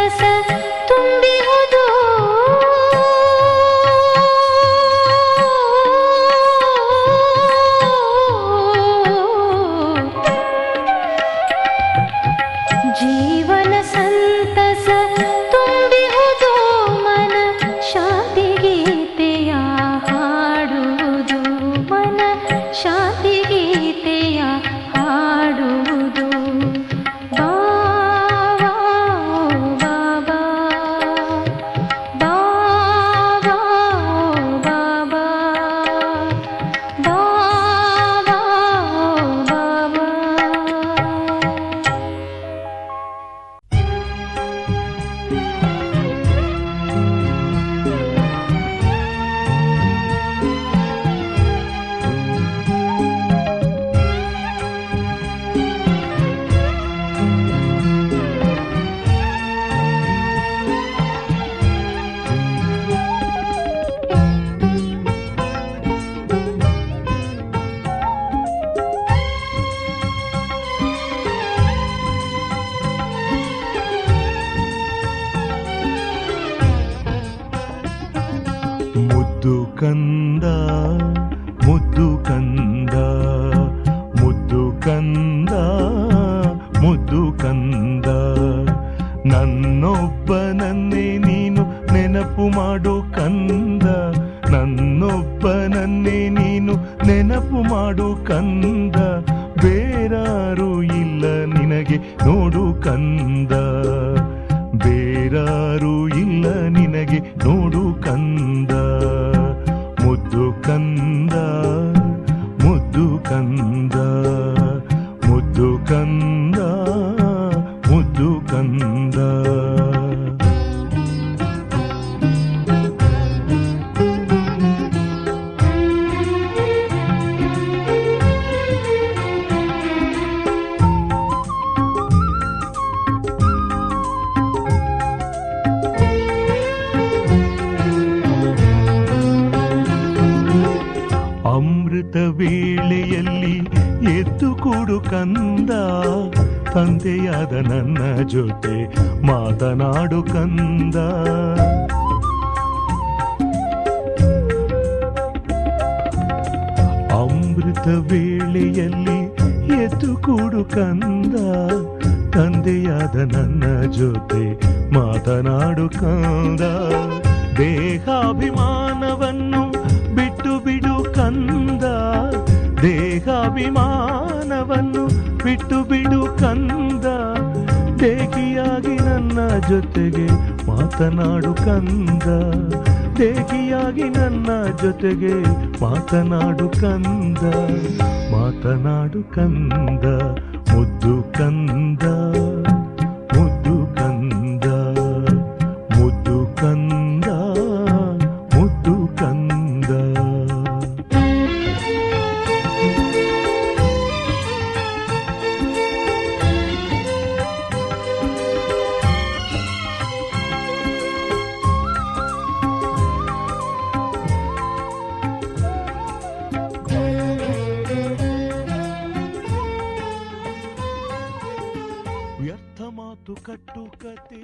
Speaker 3: ಸಂತಸ ತುಂಬಿಹುದು. ಜೀವನ ಸಂತಸ ತುಂಬಿಹುದು, ಮನ ಶಾಂತಿ ಗೀತೆಯ ಹಾಡುವುದು, ಮನ ಶಾಂತಿ ಗೀತೆಯ ಹಾಡುವುದು. ಬಾಬಾ ಬಾಬಾ ಬಾಬಾ ಬಾಬಾ ಬಾಬಾ ಬಾಬಾ.
Speaker 2: ಮುದ್ದು ಕಂದ ಮುದ್ದು ಕಂದ ಮುದ್ದು ಕಂದ ಮುದ್ದು ಕಂದ, ನನ್ನೊಬ್ಬನನ್ನೇ ನೀನು ನೆನಪು ಮಾಡು ಕಂದ, ನನ್ನೊಬ್ಬನನ್ನೇ ನೀನು ನೆನಪು ಮಾಡು ಕಂದ, ಬೇರಾರು ಇಲ್ಲ ನಿನಗೆ ನೋಡು ಕಂದ, ಬೇರಾರು ಇಲ್ಲ ನಿನಗೆ ನೋಡು ಕಂದ. ಮುದ್ದು ಕಂದ ಮುದ್ದು ಕಂದ ಮುದ್ದು ಕಂದ ಮುದ್ದು ಕಂದ. ಅಮೃತ ವೇಳೆಯಲ್ಲಿ ಎದ್ದು ಕೂಡು ಕಂದ, ತಂದೆಯಾದ ನನ್ನ ಜೊತೆ ಮಾತನಾಡು ಕಂದ. ಅಮೃತ ವೇಳೆಯಲ್ಲಿ ಎದ್ದು ಕೂಡು ಕಂದ, ತಂದೆಯಾದ ನನ್ನ ಜೊತೆ ಮಾತನಾಡು ಕಂದ. ದೇಹಾಭಿಮಾನವನ್ನು ಬಿಟ್ಟು ಬಿಡು ಕಂದ, ದೇಹಾಭಿಮಾನವನ್ನು ಬಿಟ್ಟು ಬಿಡು ಕಂದ, ದೇಹಿಯಾಗಿ ನನ್ನ ಜೊತೆಗೆ ಮಾತನಾಡು ಕಂದ, ದೇಹಿಯಾಗಿ ನನ್ನ ಜೊತೆಗೆ ಮಾತನಾಡು ಕಂದ, ಮಾತನಾಡು ಕಂದ. ಮುದ್ದು ಕಂದ ಮುದ್ದು ಕಂದ ಮುದ್ದು ಕಂದ ಮುದ್ದು ಕಂದ. ವ್ಯರ್ಥ ಮಾತು ಕಟ್ಟು ಕತೆ